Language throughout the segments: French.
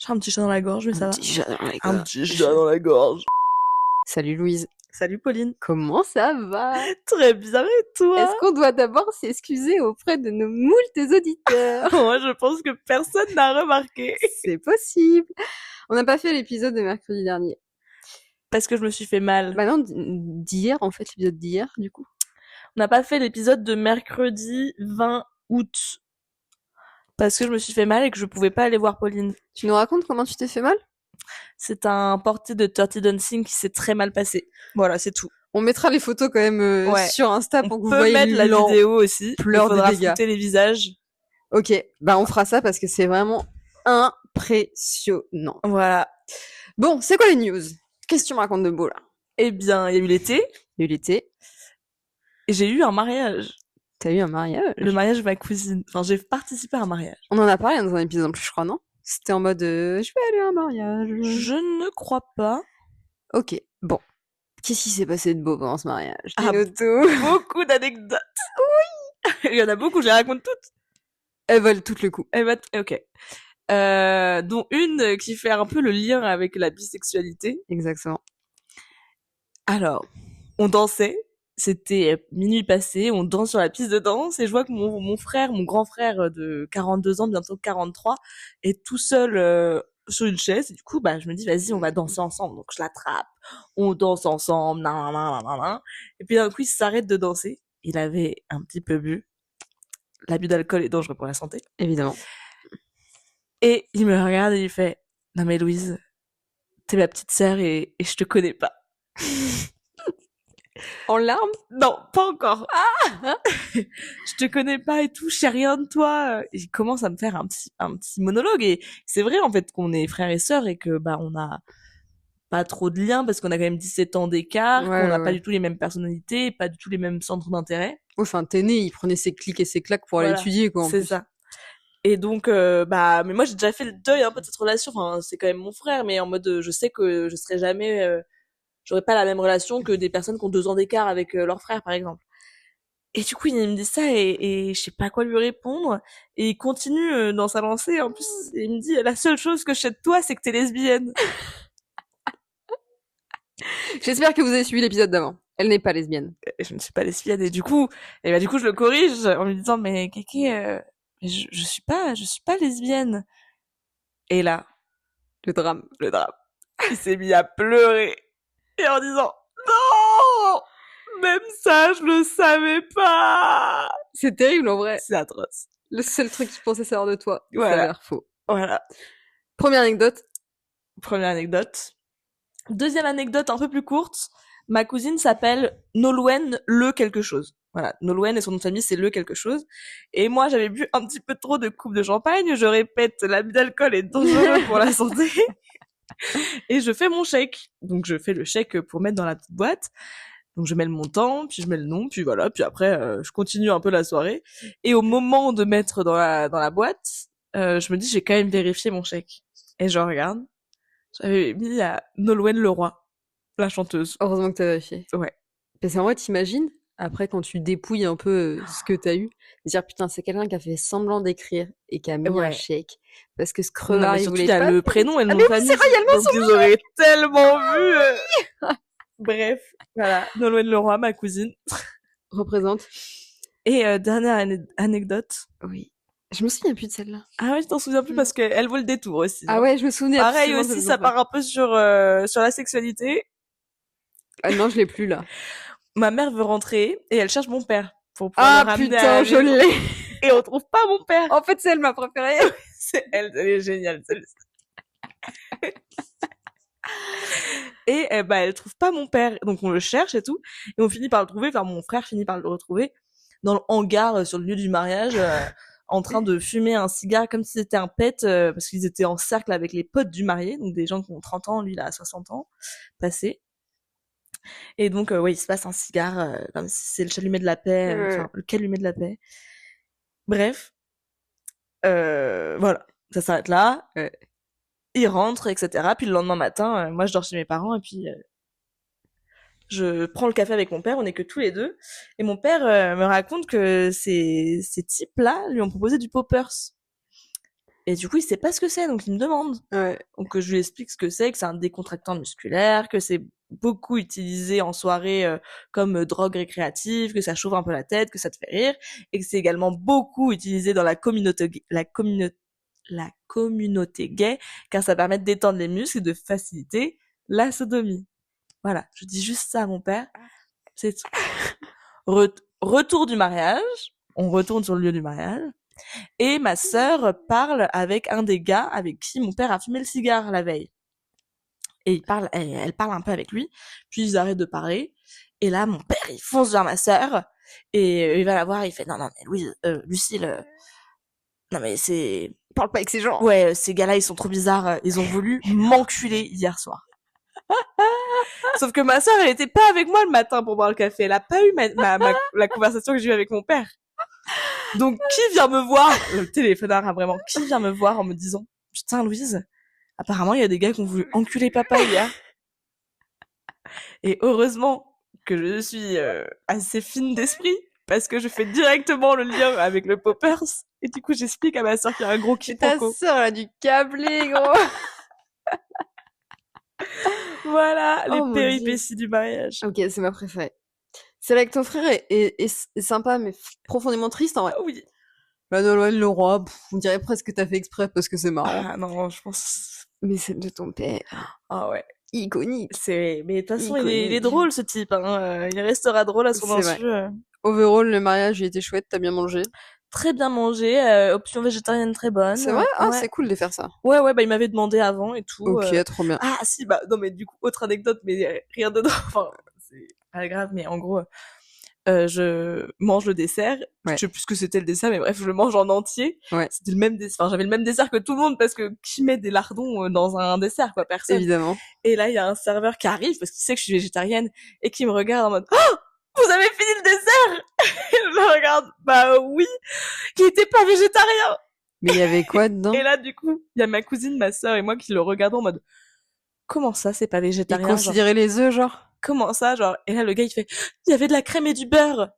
J'ai un petit chat dans la gorge, mais ça va. Petit chat dans la Un gorge. petit chat dans la gorge. Salut Louise. Salut Pauline. Comment ça va? Très bien, et toi? Est-ce qu'on doit d'abord s'excuser auprès de nos moultes auditeurs? Moi, je pense que personne n'a remarqué. C'est possible. On n'a pas fait l'épisode de mercredi dernier. Parce que je me suis fait mal. Bah non, d'hier, en fait, l'épisode d'hier, du coup. On n'a pas fait l'épisode de mercredi 20 août. Parce que je me suis fait mal et que je pouvais pas aller voir Pauline. Tu nous racontes comment tu t'es fait mal? C'est un porté de Dirty Dancing qui s'est très mal passé. Voilà, c'est tout. On mettra les photos quand même Ouais. sur Insta pour que On vous peut voyez mettre la vidéo aussi. pleurs Il faudra des dégâts. flouter les visages. Ok, bah on fera ça parce que c'est vraiment impressionnant. Voilà. Bon, c'est quoi les news? Qu'est-ce que tu me racontes de beau là? Eh bien, il y a eu l'été. Il y a eu l'été. Et j'ai eu un mariage. T'as eu un mariage? Le mariage de ma cousine. Enfin, j'ai participé à un mariage. On en a parlé dans un épisode en plus, je crois, non? C'était en mode je vais aller à un mariage. Je ne crois pas. Ok, bon. Qu'est-ce qui s'est passé de beau pendant ce mariage? Ah, Dis-nous tout. beaucoup d'anecdotes. Oui. Il y en a beaucoup, je les raconte toutes. Elles valent tout le coup. Ok. Dont une qui fait un peu le lien avec la bisexualité. Exactement. Alors, on dansait. C'était minuit passé, on danse sur la piste de danse et je vois que mon frère, mon grand frère de 42 ans, bientôt 43, est tout seul sur une chaise et du coup, bah, je me dis, vas-y, on va danser ensemble. Donc, je l'attrape, on danse ensemble, nan. Et puis d'un coup, il s'arrête de danser. Il avait un petit peu bu. L'abus d'alcool est dangereux pour la santé. Évidemment. Et il me regarde et il fait, non mais Louise, t'es ma petite sœur et je te connais pas. En larmes? Non, pas encore. Ah je te connais pas et tout, je sais rien de toi. Et il commence à me faire un petit monologue et c'est vrai en fait qu'on est frères et sœurs et que bah on a pas trop de liens parce qu'on a quand même 17 ans d'écart, Ouais, qu'on n'a ouais. pas du tout les mêmes personnalités, pas du tout les mêmes centres d'intérêt. Enfin, t'es né, il prenait ses clics et ses claques pour aller Voilà, étudier, quoi, en c'est plus. ça. Et donc bah mais moi j'ai déjà fait le deuil un peu de cette relation. Enfin, c'est quand même mon frère, mais en mode je sais que je serai jamais j'aurais pas la même relation que des personnes qui ont 2 ans d'écart avec leur frère par exemple. Et du coup, il me dit ça et je sais pas quoi lui répondre. Et il continue dans sa lancée. En plus, il me dit, la seule chose que je sais de toi, c'est que t'es lesbienne. J'espère que vous avez suivi l'épisode d'avant. Elle n'est pas lesbienne. Et je ne suis pas lesbienne. Et du coup, je le corrige en lui disant, mais Kéké, mais je suis pas lesbienne. Et là, Le drame. le drame. Il s'est mis à pleurer. Et en disant, non! Même ça, je le savais pas! C'est terrible, en vrai. C'est atroce. Le seul truc qu'il pensait savoir de toi, Voilà. ça a l'air faux. Voilà. Première anecdote. Première anecdote. Deuxième anecdote un peu plus courte. Ma cousine s'appelle Nolwenn Le quelque chose. Voilà, Nolwenn et son nom de famille c'est Le quelque chose. Et moi j'avais bu un petit peu trop de coupe de champagne. Je répète, l'abus d'alcool est dangereux pour la santé. Et je fais mon chèque. Donc je fais le chèque pour mettre dans la petite boîte. Donc je mets le montant, puis je mets le nom, puis voilà, puis après je continue un peu la soirée. Et au moment de mettre dans la boîte, je me dis j'ai quand même vérifié mon chèque. Et je regarde. J'avais mis à Nolwenn Leroy, la chanteuse. Heureusement que t'as vérifié. Ouais. Parce qu'en vrai, t'imagines, après, quand tu dépouilles un peu ce que t'as eu, dire putain, c'est quelqu'un qui a fait semblant d'écrire et qui a mis un chèque. Parce que ce crevard, il voulait pas. Il y a le prénom et le nom de famille. C'est vrai, il y a le nom donc ils auraient tellement vu. Bref, voilà. Nolwenn Leroy, ma cousine. Représente. Et dernière anecdote. Oui. Je me souviens plus de celle-là. Ah ouais, je t'en souviens plus parce qu'elle vaut le détour aussi. Ah ouais, je me souvenais. Pareil aussi, ça part un peu sur la sexualité. Ah non, je l'ai plus là. Ma mère veut rentrer et elle cherche mon père pour pouvoir le ramener à la je l'ai. Et on trouve pas mon père. En fait, c'est elle ma préférée. C'est elle est géniale celle-ci. Et elle trouve pas mon père, donc on le cherche et tout, et on finit par le trouver. Enfin, mon frère finit par le retrouver dans le hangar sur le lieu du mariage, en train de fumer un cigare comme si c'était un pet, parce qu'ils étaient en cercle avec les potes du marié, donc des gens qui ont 30 ans, lui il a 60 ans passé. Et donc ouais, il se passe un cigare comme si c'est le chalumet de la paix, enfin le calumet de la paix. Bref, voilà, ça s'arrête là. Il rentre, etc. Puis le lendemain matin, moi je dors chez mes parents et puis je prends le café avec mon père, on est que tous les deux. Et mon père me raconte que ces types-là lui ont proposé du poppers. Et du coup, il sait pas ce que c'est, donc il me demande. Ouais. Donc je lui explique ce que c'est, que c'est un décontractant musculaire, que c'est beaucoup utilisé en soirée comme drogue récréative, que ça chauffe un peu la tête, que ça te fait rire, et que c'est également beaucoup utilisé dans la communauté gay, car ça permet de détendre les muscles et de faciliter la sodomie. Voilà, je dis juste ça à mon père, c'est tout. Retour du mariage, on retourne sur le lieu du mariage, et ma sœur parle avec un des gars avec qui mon père a fumé le cigare la veille. Et elle parle un peu avec lui, puis ils arrêtent de parler, et là mon père il fonce vers ma sœur, et il va la voir, il fait non mais Louise, Lucille, non mais c'est... Parle pas avec ces gens. Ouais, ces gars-là ils sont trop bizarres, ils ont voulu m'enculer hier soir. Sauf que ma sœur elle était pas avec moi le matin pour boire le café, elle a pas eu la conversation que j'ai eue avec mon père. Donc qui vient me voir, le téléphonard a vraiment, qui vient me voir en me disant putain Louise, apparemment il y a des gars qui ont voulu enculer papa hier. Et heureusement que je suis assez fine d'esprit, parce que je fais directement le lien avec le poppers, et du coup j'explique à ma sœur qu'il y a un gros quiproquo. Ta sœur a dû câbler, gros. Voilà, les péripéties du mariage. Ok, c'est ma préférée. Celle avec ton frère est sympa, mais profondément triste, en vrai. Oui. Bah, Nolwenn Leroy, on dirait presque que t'as fait exprès parce que c'est marrant. Ah non, je pense... Mais celle de ton père... Ah ouais. Iconique. Mais de toute façon, il est drôle, ce type. Hein. Il restera drôle à son insu. Overall, le mariage, il était chouette, t'as bien mangé? Très bien mangé, option végétarienne très bonne. C'est vrai? Ah, ouais. C'est cool de faire ça. Ouais, bah il m'avait demandé avant et tout. Ok, trop bien. Ah si, bah non mais du coup, autre anecdote, mais rien dedans. Enfin, c'est pas grave, mais en gros, je mange le dessert. Ouais. Je sais plus ce que c'était le dessert, mais bref, je le mange en entier. Ouais. C'était le même dessert. Enfin, j'avais le même dessert que tout le monde parce que qui met des lardons dans un dessert, quoi, personne. Évidemment. Et là, il y a un serveur qui arrive parce qu'il sait que je suis végétarienne et qui me regarde en mode oh, vous avez fini le dessert? Et je le regarde, bah oui, il était pas végétarien. Mais il y avait quoi dedans? Et là, du coup, il y a ma cousine, ma sœur et moi qui le regardons en mode comment ça, c'est pas végétarien? Il considérait les œufs, genre? Comment ça, genre? Et là, le gars, il fait il y avait de la crème et du beurre.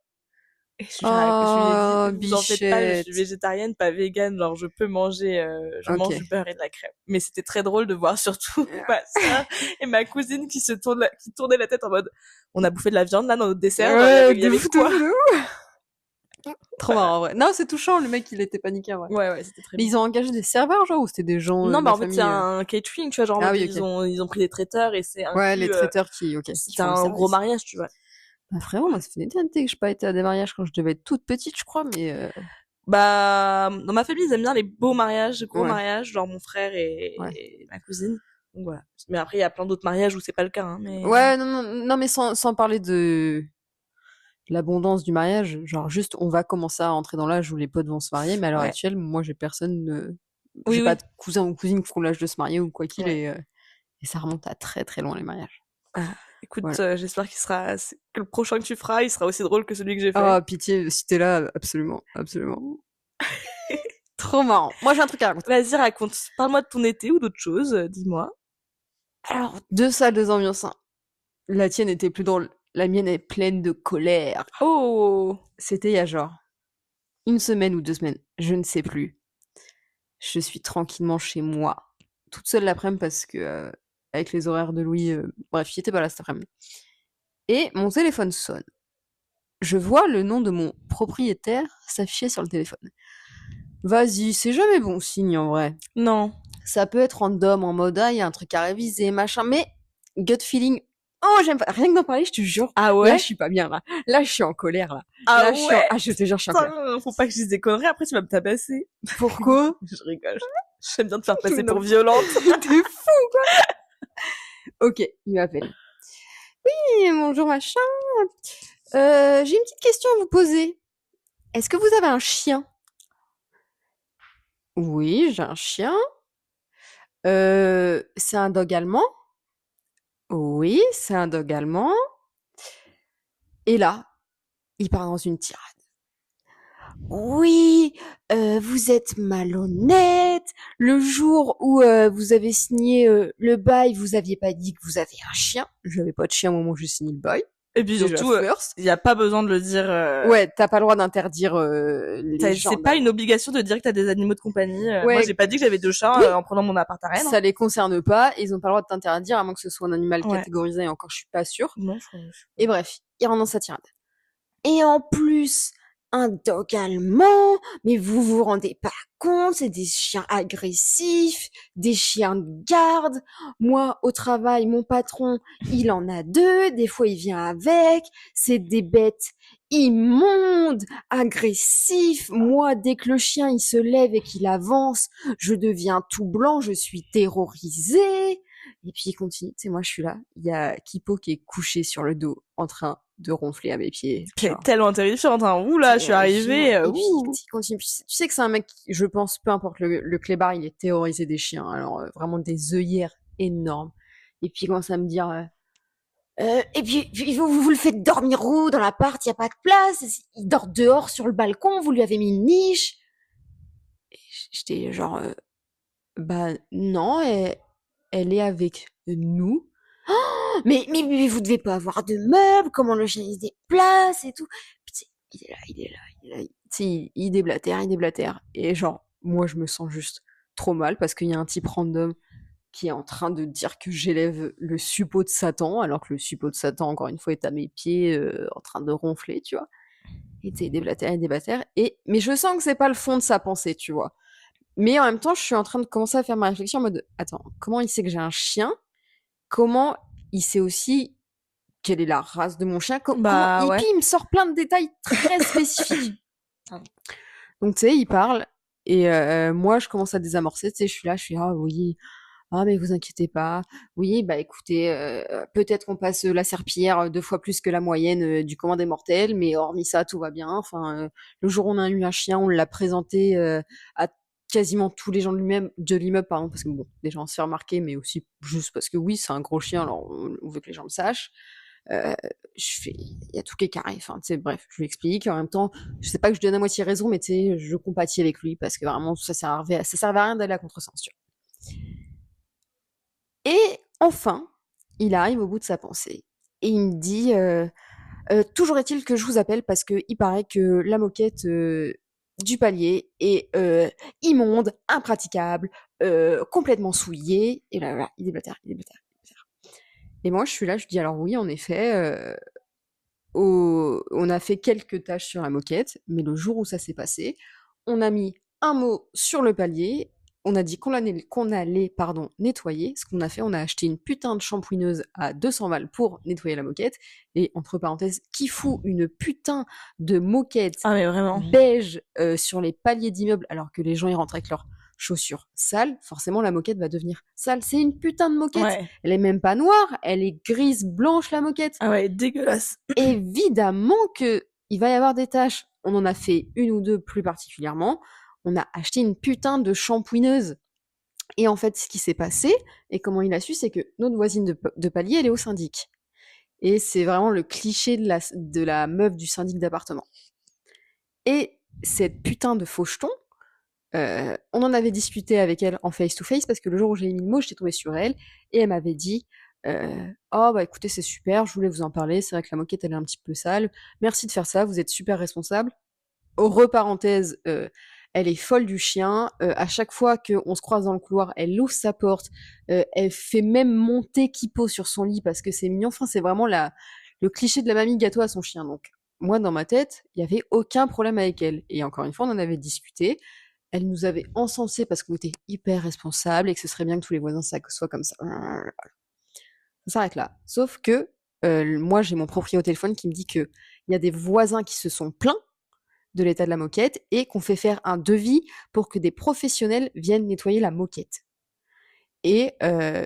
Et je lui ai dit, vous en faites pas, je suis végétarienne, pas végane, genre je peux manger, mange du beurre et de la crème. Mais c'était très drôle de voir surtout ma sœur et ma cousine qui tournait la tête en mode, on a bouffé de la viande là dans notre dessert, ouais, il y avait quoi? Trop marrant, ouais. Non, c'est touchant, le mec, il était paniqué, ouais. Ouais, c'était très bien. Mais ils ont engagé des serveurs, genre, ou c'était des gens non, bah en fait, c'est un catering, tu vois, genre, okay. ils ont pris des traiteurs et c'est un ouais, les traiteurs qui, c'est un gros mariage, tu vois. Bah frérot, moi ça fait une éternité que je n'ai pas été à des mariages quand je devais être toute petite, je crois, mais... Bah, dans ma famille, ils aiment bien les beaux mariages, les gros mariages, genre mon frère et ma cousine. Donc voilà. Mais après, il y a plein d'autres mariages où c'est pas le cas, hein, mais... Ouais, non, mais sans parler de l'abondance du mariage, genre juste, on va commencer à entrer dans l'âge où les potes vont se marier, mais à l'heure actuelle, moi j'ai personne... j'ai pas de cousin ou cousine qui font l'âge de se marier ou quoi qu'il, et ça remonte à très très loin les mariages. Ah. Écoute, j'espère que le prochain que tu feras, il sera aussi drôle que celui que j'ai fait. Ah, pitié, si t'es là, absolument. Trop marrant. Moi, j'ai un truc à raconter. Vas-y, raconte. Parle-moi de ton été ou d'autre chose, dis-moi. Alors, 2 salles, 2 ambiances. La tienne était plus drôle. La mienne est pleine de colère. Oh! C'était il y a genre 1 semaine ou 2 semaines, je ne sais plus. Je suis tranquillement chez moi, toute seule l'après-midi parce que... avec les horaires de Louis, bref, il était pas là cet après-midi. Et mon téléphone sonne. Je vois le nom de mon propriétaire s'afficher sur le téléphone. Vas-y, c'est jamais bon signe en vrai. Non. Ça peut être random en mode, il y a un truc à réviser, machin, mais gut feeling, oh j'aime pas. Rien que d'en parler, je te jure. Ah ouais? Là, je suis pas bien, là. Là, je suis en colère, là. Ah là, ouais? Je te jure, je suis en colère. Faut pas que je dise des conneries, après tu vas me tabasser. Pourquoi? Je rigole. J'aime bien te faire passer pour violente. T'es fou, quoi. Ok, il m'appelle. Oui, bonjour machin. J'ai une petite question à vous poser. Est-ce que vous avez un chien? Oui, j'ai un chien. C'est un dog allemand? Oui, c'est un dog allemand. Et là, il part dans une tirade. Oui, vous êtes malhonnête. Le jour où vous avez signé le bail, vous aviez pas dit que vous aviez un chien. Je n'avais pas de chien au moment où j'ai signé le bail. Et puis déjà surtout, first. il y a pas besoin de le dire. Ouais, t'as pas le droit d'interdire les gens. C'est pas une obligation de dire que t'as des animaux de compagnie. Moi, Ouais, j'ai pas dit que j'avais 2 chats oui, en prenant mon appart à Rennes. ça les concerne pas, ils ont pas le droit de t'interdire à moins que ce soit un animal Ouais. catégorisé, et encore je suis pas sûre. Non, je crois. Et bref, il rentre dans sa tirade. Et en plus, un dog allemand, mais vous vous rendez pas compte, c'est des chiens agressifs, des chiens de garde. Moi, au travail, mon patron, il en a 2, des fois il vient avec, c'est des bêtes immondes, agressifs. Moi, dès que le chien il se lève et qu'il avance, je deviens tout blanc, je suis terrorisée. Et puis il continue, tu sais, moi je suis là, il y a Kipo qui est couché sur le dos, en train de ronfler à mes pieds. Qui est tellement terrifiante, hein. Ouh là, je suis arrivée. Et puis il continue. Tu sais que c'est un mec, je pense, peu importe le clébard, il est terrorisé des chiens. Alors vraiment des œillères énormes. Et puis il commence à me dire, et puis vous le faites dormir où dans l'appart? Il y a pas de place. Il dort dehors sur le balcon. Vous lui avez mis une niche. Et j'étais genre, bah non, elle est avec nous. Oh, mais vous devez pas avoir de meubles, comment le chien il se déplace et tout. Puis, il est là, il est là, il est là. Il déblatère. Et genre, moi je me sens juste trop mal parce qu'il y a un type random qui est en train de dire que j'élève le suppôt de Satan, alors que le suppôt de Satan, encore une fois, est à mes pieds, en train de ronfler, tu vois. Et tu sais, il déblatère. Mais je sens que c'est pas le fond de sa pensée, tu vois. Mais en même temps, je suis en train de commencer à faire ma réflexion en mode, attends, comment il sait que j'ai un chien? Comment il sait aussi quelle est la race de mon chien? Bah ouais. Puis il me sort plein de détails très spécifiques. Donc tu sais, il parle et moi je commence à désamorcer. Tu sais, je suis ah oui, ah mais vous inquiétez pas. Oui, bah écoutez, peut-être qu'on passe la serpillière 2 fois plus que la moyenne du commun des mortels, mais hormis ça, tout va bien. Enfin, le jour où on a eu un chien, on l'a présenté à quasiment tous les gens de l'immeuble, pardon, parce que bon, les gens se fait remarquer, mais aussi juste parce que oui, c'est un gros chien, alors on veut que les gens le sachent. Il y a tout qui est carré. Enfin, tu sais, bref, je lui explique. En même temps, je sais pas que je donne à moitié raison, mais tu sais, je compatis avec lui parce que vraiment, ça servait à rien d'aller à contresens, tu vois. Et enfin, il arrive au bout de sa pensée. Et il me dit, toujours est-il que je vous appelle parce que il paraît que la moquette du palier est immonde, impraticable, complètement souillée. Et là, il déblatère. Et moi, je suis là, je dis alors oui, en effet, on a fait quelques tâches sur la moquette, mais le jour où ça s'est passé, on a mis un mot sur le palier, on a dit qu'on allait nettoyer. Ce qu'on a fait, on a acheté une putain de shampouineuse à 200 balles pour nettoyer la moquette. Et entre parenthèses, qui fout une putain de moquette mais vraiment. beige sur les paliers d'immeubles alors que les gens y rentrent avec leurs chaussures sales, forcément la moquette va devenir sale. C'est une putain de moquette. Ouais. Elle est même pas noire, elle est grise blanche la moquette. Ah ouais, dégueulasse. Évidemment que il va y avoir des tâches. On en a fait une ou deux plus particulièrement. On a acheté une putain de shampouineuse. Et en fait, ce qui s'est passé, et comment il a su, c'est que notre voisine de palier, elle est au syndic. Et c'est vraiment le cliché de la meuf du syndic d'appartement. Et cette putain de faucheton, on en avait discuté avec elle en face-to-face, parce que le jour où j'ai mis le mot, j'étais tombée sur elle, et elle m'avait dit oh bah écoutez, c'est super, je voulais vous en parler, c'est vrai que la moquette elle est un petit peu sale, merci de faire ça, vous êtes super responsable. Parenthèse, elle est folle du chien, à chaque fois qu'on se croise dans le couloir, elle ouvre sa porte, elle fait même monter Kipo sur son lit parce que c'est mignon, enfin c'est vraiment le cliché de la mamie gâteau à son chien. Donc moi dans ma tête, il y avait aucun problème avec elle. Et encore une fois, on en avait discuté. Elle nous avait encensé parce qu'on était hyper responsables et que ce serait bien que tous les voisins soient comme ça. Ça s'arrête là. Sauf que moi, j'ai mon proprio au téléphone qui me dit qu'il y a des voisins qui se sont plaints de l'état de la moquette et qu'on fait faire un devis pour que des professionnels viennent nettoyer la moquette. Et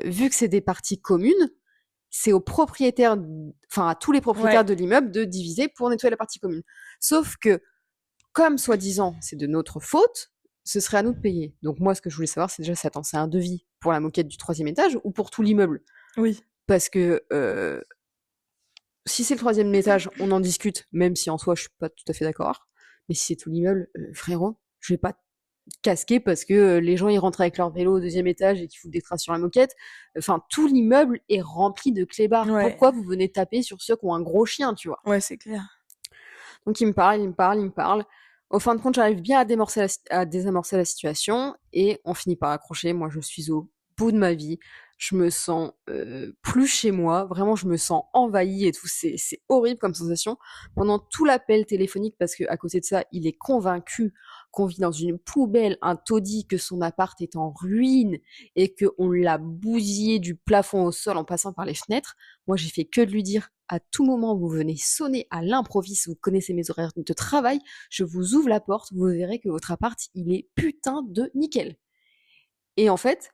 vu que c'est des parties communes, c'est aux propriétaires, enfin à tous les propriétaires de l'immeuble de diviser pour nettoyer la partie commune. Sauf que, comme soi-disant c'est de notre faute, ce serait à nous de payer. Donc moi, ce que je voulais savoir, c'est déjà, c'est un devis pour la moquette du 3e étage ou pour tout l'immeuble? Oui. Parce que si c'est le 3e étage, on en discute, même si en soi je suis pas tout à fait d'accord. Mais si c'est tout l'immeuble, frérot, je vais pas casqué parce que les gens ils rentrent avec leur vélo au 2e étage et qu'ils foutent des traces sur la moquette. Enfin, tout l'immeuble est rempli de clébards. Ouais. Pourquoi vous venez taper sur ceux qui ont un gros chien, tu vois? Ouais, c'est clair. Donc il me parle, il me parle, il me parle. Au fin de compte, j'arrive bien à désamorcer la situation et on finit par accrocher. Moi, je suis au bout de ma vie. Je me sens plus chez moi. Vraiment, je me sens envahie et tout. C'est horrible comme sensation. Pendant tout l'appel téléphonique, parce que à côté de ça, il est convaincu qu'on vit dans une poubelle, un taudis, que son appart est en ruine et qu'on l'a bousillé du plafond au sol en passant par les fenêtres. Moi, j'ai fait que de lui dire, à tout moment, vous venez sonner à l'improviste, vous connaissez mes horaires de travail, je vous ouvre la porte, vous verrez que votre appart, il est putain de nickel. Et en fait,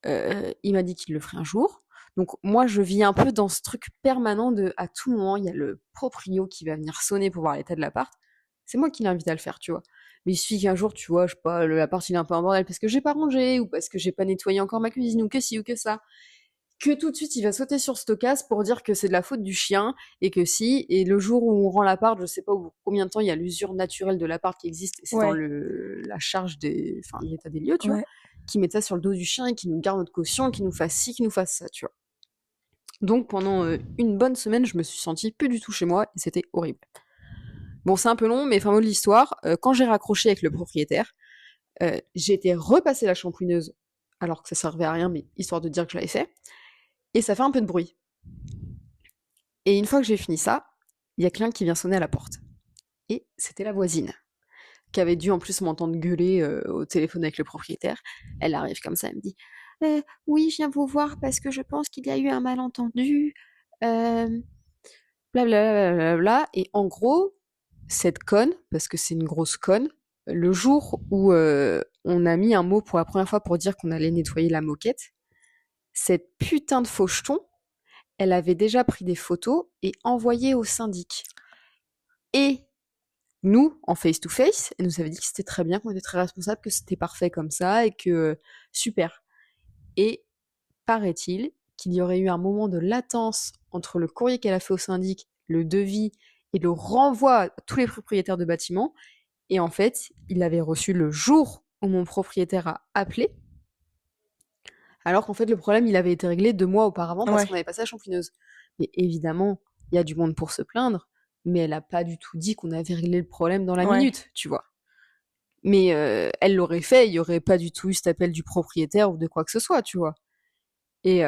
il m'a dit qu'il le ferait un jour. Donc moi, je vis un peu dans ce truc permanent de, à tout moment, il y a le proprio qui va venir sonner pour voir l'état de l'appart. C'est moi qui l'invite à le faire, tu vois. Mais il suffit qu'un jour, tu vois, je sais pas, l'appart il est un peu en bordel parce que j'ai pas rangé, ou parce que j'ai pas nettoyé encore ma cuisine, ou que ci, ou que ça, que tout de suite il va sauter sur Stocas pour dire que c'est de la faute du chien et que si, et le jour où on rend l'appart, je sais pas combien de temps il y a l'usure naturelle de l'appart qui existe, et c'est dans la charge de l'état des lieux, tu vois, qui met ça sur le dos du chien et qui nous garde notre caution, qui nous fasse ci, qui nous fasse ça, tu vois. Donc pendant une bonne semaine, je me suis sentie plus du tout chez moi et c'était horrible. Bon, c'est un peu long, mais fin mot de l'histoire, quand j'ai raccroché avec le propriétaire, j'ai été repasser la shampouineuse alors que ça servait à rien, mais histoire de dire que je l'avais fait. Et ça fait un peu de bruit. Et une fois que j'ai fini ça, il y a quelqu'un qui vient sonner à la porte. Et c'était la voisine, qui avait dû en plus m'entendre gueuler au téléphone avec le propriétaire. Elle arrive comme ça, elle me dit oui, je viens vous voir parce que je pense qu'il y a eu un malentendu. Blablabla. Et en gros, cette conne, parce que c'est une grosse conne, le jour où on a mis un mot pour la première fois pour dire qu'on allait nettoyer la moquette, cette putain de faucheton, elle avait déjà pris des photos et envoyé au syndic. Et nous, en face-to-face, elle nous avait dit que c'était très bien, qu'on était très responsable, que c'était parfait comme ça et que super. Et paraît-il qu'il y aurait eu un moment de latence entre le courrier qu'elle a fait au syndic, le devis et le renvoi à tous les propriétaires de bâtiments. Et en fait, il l'avait reçu le jour où mon propriétaire a appelé, alors qu'en fait, le problème, il avait été réglé 2 mois auparavant parce qu'on avait passé la champouineuse. Mais évidemment, il y a du monde pour se plaindre, mais elle a pas du tout dit qu'on avait réglé le problème dans la minute, tu vois. Mais elle l'aurait fait, il y aurait pas du tout eu cet appel du propriétaire ou de quoi que ce soit, tu vois. Et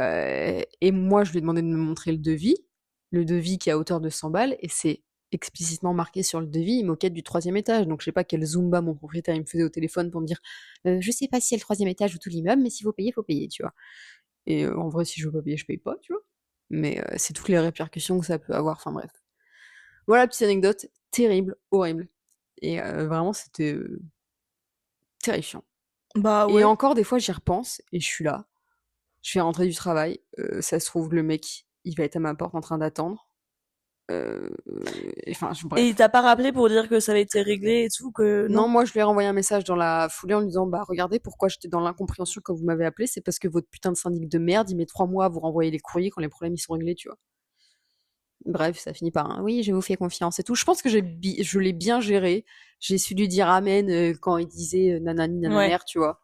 moi, je lui ai demandé de me montrer le devis qui est à hauteur de 100 balles, et c'est explicitement marqué sur le devis, moquette du 3e étage. Donc je sais pas quel zumba mon propriétaire il me faisait au téléphone pour me dire je sais pas si c'est le 3e étage ou tout l'immeuble, mais s'il faut payer, tu vois. Et en vrai, si je veux pas payer, je paye pas, tu vois. Mais c'est toutes les répercussions que ça peut avoir, enfin bref. Voilà, petite anecdote terrible, horrible. Et vraiment, c'était terrifiant. Bah Et ouais. encore, des fois, j'y repense et je suis là. Je vais rentrer du travail. Ça se trouve, le mec, il va être à ma porte en train d'attendre. Enfin, Et bref. il t'a pas rappelé pour dire que ça avait été réglé et tout, que Non, non? moi, je lui ai renvoyé un message dans la foulée en lui disant bah regardez pourquoi j'étais dans l'incompréhension quand vous m'avez appelé, c'est parce que votre putain de syndic de merde, il met 3 mois à vous renvoyer les courriers quand les problèmes ils sont réglés, tu vois. Bref, ça finit par un oui, je vous fais confiance et tout. Je pense que je l'ai bien géré. J'ai su lui dire amen quand il disait nanani nananer, tu vois.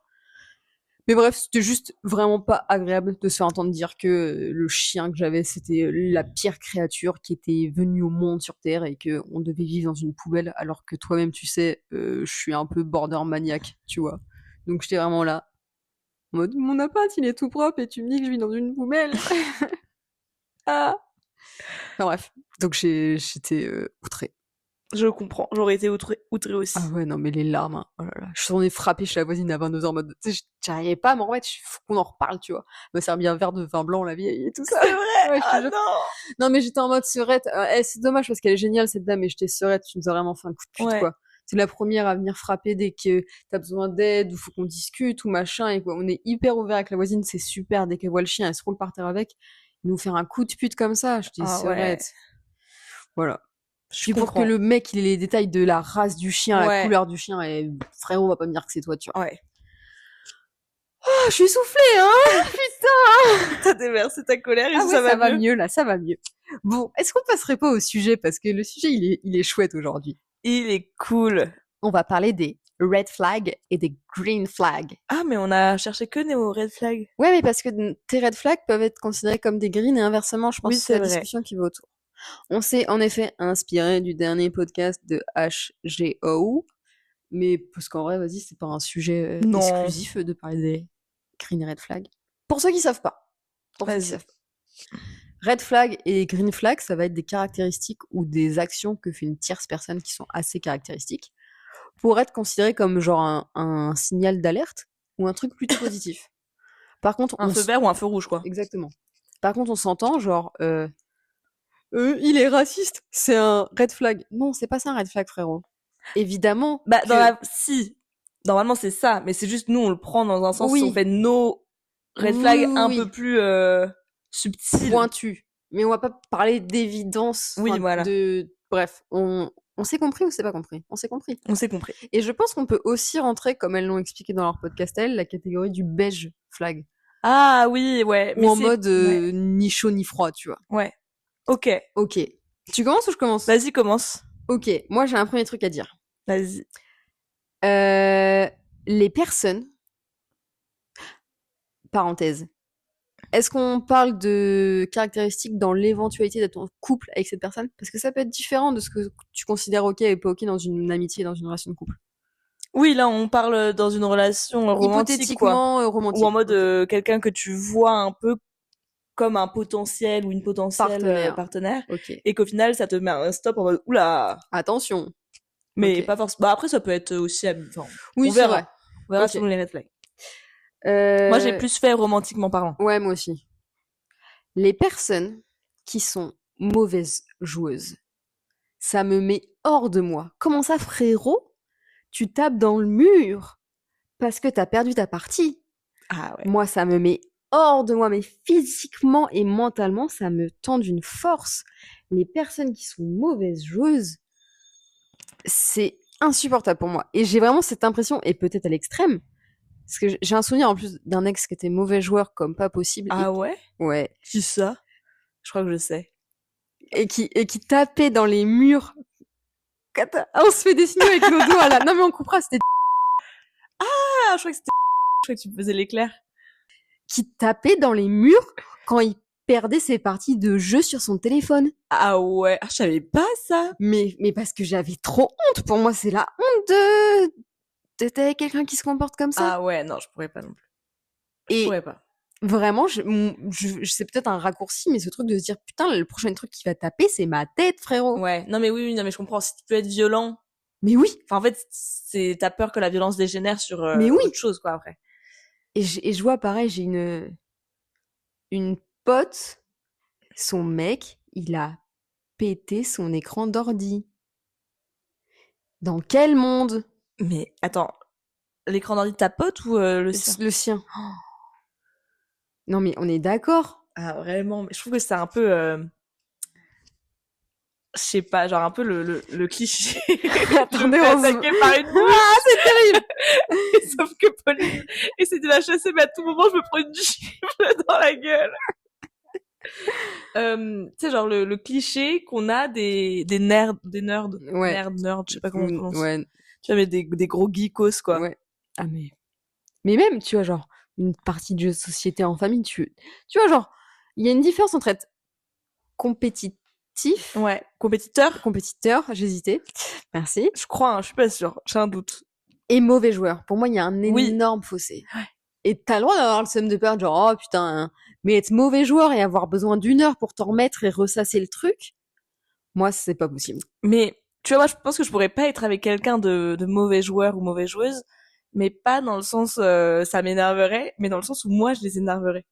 Mais bref, c'était juste vraiment pas agréable de se faire entendre dire que le chien que j'avais, c'était la pire créature qui était venue au monde sur Terre et que on devait vivre dans une poubelle, alors que toi-même, tu sais, je suis un peu border maniaque, tu vois. Donc j'étais vraiment là, en mode, mon appart, il est tout propre et tu me dis que je vis dans une poubelle. Ah. Enfin bref, donc j'étais outrée. Je comprends, j'aurais été outrée aussi. Ah ouais, non, mais les larmes, hein. Oh là là. Je suis retournée frapper chez la voisine à 22h en mode, tu sais, j'arrivais pas à m'en remettre, faut qu'on en reparle, tu vois. Elle m'a servi un verre de vin blanc, la vieille, et tout ça. C'est vrai! Ouais, je te Ah jure. non! Non, mais j'étais en mode seurette. C'est dommage parce qu'elle est géniale, cette dame, et j'étais seurette, tu nous as vraiment fait un coup de pute, Ouais. quoi. C'est la première à venir frapper dès que t'as besoin d'aide, ou faut qu'on discute, ou machin, et quoi. On est hyper ouvert avec la voisine, c'est super, dès qu'elle voit le chien, elle se roule par terre avec. Nous faire un coup de pute comme ça, j'étais Ah ouais. seurette. Voilà. Je Puis pour que comprends. le mec il ait les détails de la race du chien, la Ouais. couleur du chien, et frérot, on va pas me dire que c'est toi, tu vois. Ouais. Ah, je suis soufflée, hein. Putain. T'as déversé ta colère et Ah ouais, ça va va mieux. mieux, là, ça va mieux. Bon, est-ce qu'on passerait pas au sujet, parce que le sujet, il est chouette aujourd'hui. Il est cool. On va parler des red flags et des green flags. Ah, mais on a cherché que nos red flags. Ouais, mais parce que tes red flags peuvent être considérés comme des green et inversement, je pense Oui, que c'est c'est la vrai. discussion qui va autour. On s'est en effet inspiré du dernier podcast de HGO, mais parce qu'en vrai, vas-y, c'est pas un sujet Non. exclusif de parler des green et red flags. Pour ceux qui savent pas. Vas-y. Red flag et green flag, ça va être des caractéristiques ou des actions que fait une tierce personne qui sont assez caractéristiques pour être considérées comme genre un signal d'alerte ou un truc plutôt positif. Par contre, Un feu vert ou un feu rouge, quoi. Exactement. Par contre, on s'entend genre il est raciste, c'est un red flag. Non, c'est pas ça un red flag, frérot. Évidemment. Bah, si. Normalement, c'est ça, mais c'est juste nous, on le prend dans un sens, Oui. on fait nos red flags un peu plus subtils. Pointus. Mais on va pas parler d'évidence. Oui, voilà. Bref, on s'est compris ou c'est pas compris? On s'est compris. On s'est compris. Et je pense qu'on peut aussi rentrer, comme elles l'ont expliqué dans leur podcast à elles, la catégorie du beige flag. Ah oui, ouais. Ou en mode ni chaud ni froid, tu vois. Ouais. Ok. Ok. Tu commences ou je commence? Vas-y, commence. Ok, moi j'ai un premier truc à dire. Vas-y. Les personnes... Parenthèse. Est-ce qu'on parle de caractéristiques dans l'éventualité d'être en couple avec cette personne? Parce que ça peut être différent de ce que tu considères ok et pas ok dans une amitié, dans une relation de couple. Oui, là, on parle dans une relation romantique, hypothétiquement quoi. romantique. Ou en mode quelqu'un que tu vois un peu comme un potentiel ou une potentielle partenaire. Okay. Et qu'au final, ça te met un stop en mode oula. Attention. Mais pas forcément. Bah, après, ça peut être aussi. Enfin, oui, on verra. Vrai. On verra selon les red flags. Moi, j'ai plus fait romantiquement parlant. Ouais, moi aussi. Les personnes qui sont mauvaises joueuses, ça me met hors de moi. Comment ça, frérot? Tu tapes dans le mur parce que t'as perdu ta partie. Ah ouais. Moi, ça me met hors de moi, mais physiquement et mentalement, ça me tend d'une force. Les personnes qui sont mauvaises joueuses, c'est insupportable pour moi. Et j'ai vraiment cette impression, et peut-être à l'extrême, parce que j'ai un souvenir en plus d'un ex qui était mauvais joueur comme pas possible. Ah ouais? Ouais. Qui ça? Je crois que je sais. Et qui tapait dans les murs. On se fait des signaux avec nos doigts là. Non mais on coupera, c'était... Ah, je crois que c'était... Je crois que tu faisais l'éclair. Qui tapait dans les murs quand il perdait ses parties de jeu sur son téléphone. Ah ouais, je savais pas ça. Mais parce que j'avais trop honte. Pour moi, c'est la honte d'être avec quelqu'un qui se comporte comme ça. Ah ouais, non, je pourrais pas non plus. Je pourrais pas. Vraiment, c'est peut-être un raccourci, mais ce truc de se dire putain, le prochain truc qui va taper, c'est ma tête, frérot. Ouais, non mais oui, non mais je comprends. Si tu peux être violent. Mais oui. Enfin, en fait, t'as peur que la violence dégénère sur autre chose, quoi, après. Et je vois pareil, j'ai une pote, son mec, il a pété son écran d'ordi. Dans quel monde? Mais attends, l'écran d'ordi de ta pote ou le sien? Le sien. Oh. Non mais on est d'accord. Ah vraiment, mais je trouve que c'est un peu, je sais pas, genre un peu le cliché. Attendez, on attaqué par une bouche. Ah, c'est terrible. Sauf que Pauline essaie de la chasser, mais à tout moment je me prends une gifle dans la gueule. Tu sais, genre le cliché qu'on a des nerds, ouais. nerds, je sais pas comment on prononce. Ouais. Tu vois, mais des gros geekos, quoi. Ouais. Ah mais même, tu vois, genre une partie de jeu de société en famille, tu vois, genre il y a une différence entre être compétitif. Ouais. Compétiteur, j'hésitais. Merci. Je crois, hein, je suis pas sûre, j'ai un doute. Et mauvais joueur. Pour moi, il y a un énorme fossé. Ouais. Et t'as le droit d'avoir le seum de perdre, genre, oh putain, hein. Mais être mauvais joueur et avoir besoin d'1 heure pour t'en remettre et ressasser le truc, moi, c'est pas possible. Mais, tu vois, moi, je pense que je pourrais pas être avec quelqu'un de mauvais joueur ou mauvaise joueuse, mais pas dans le sens, ça m'énerverait, mais dans le sens où moi, je les énerverais.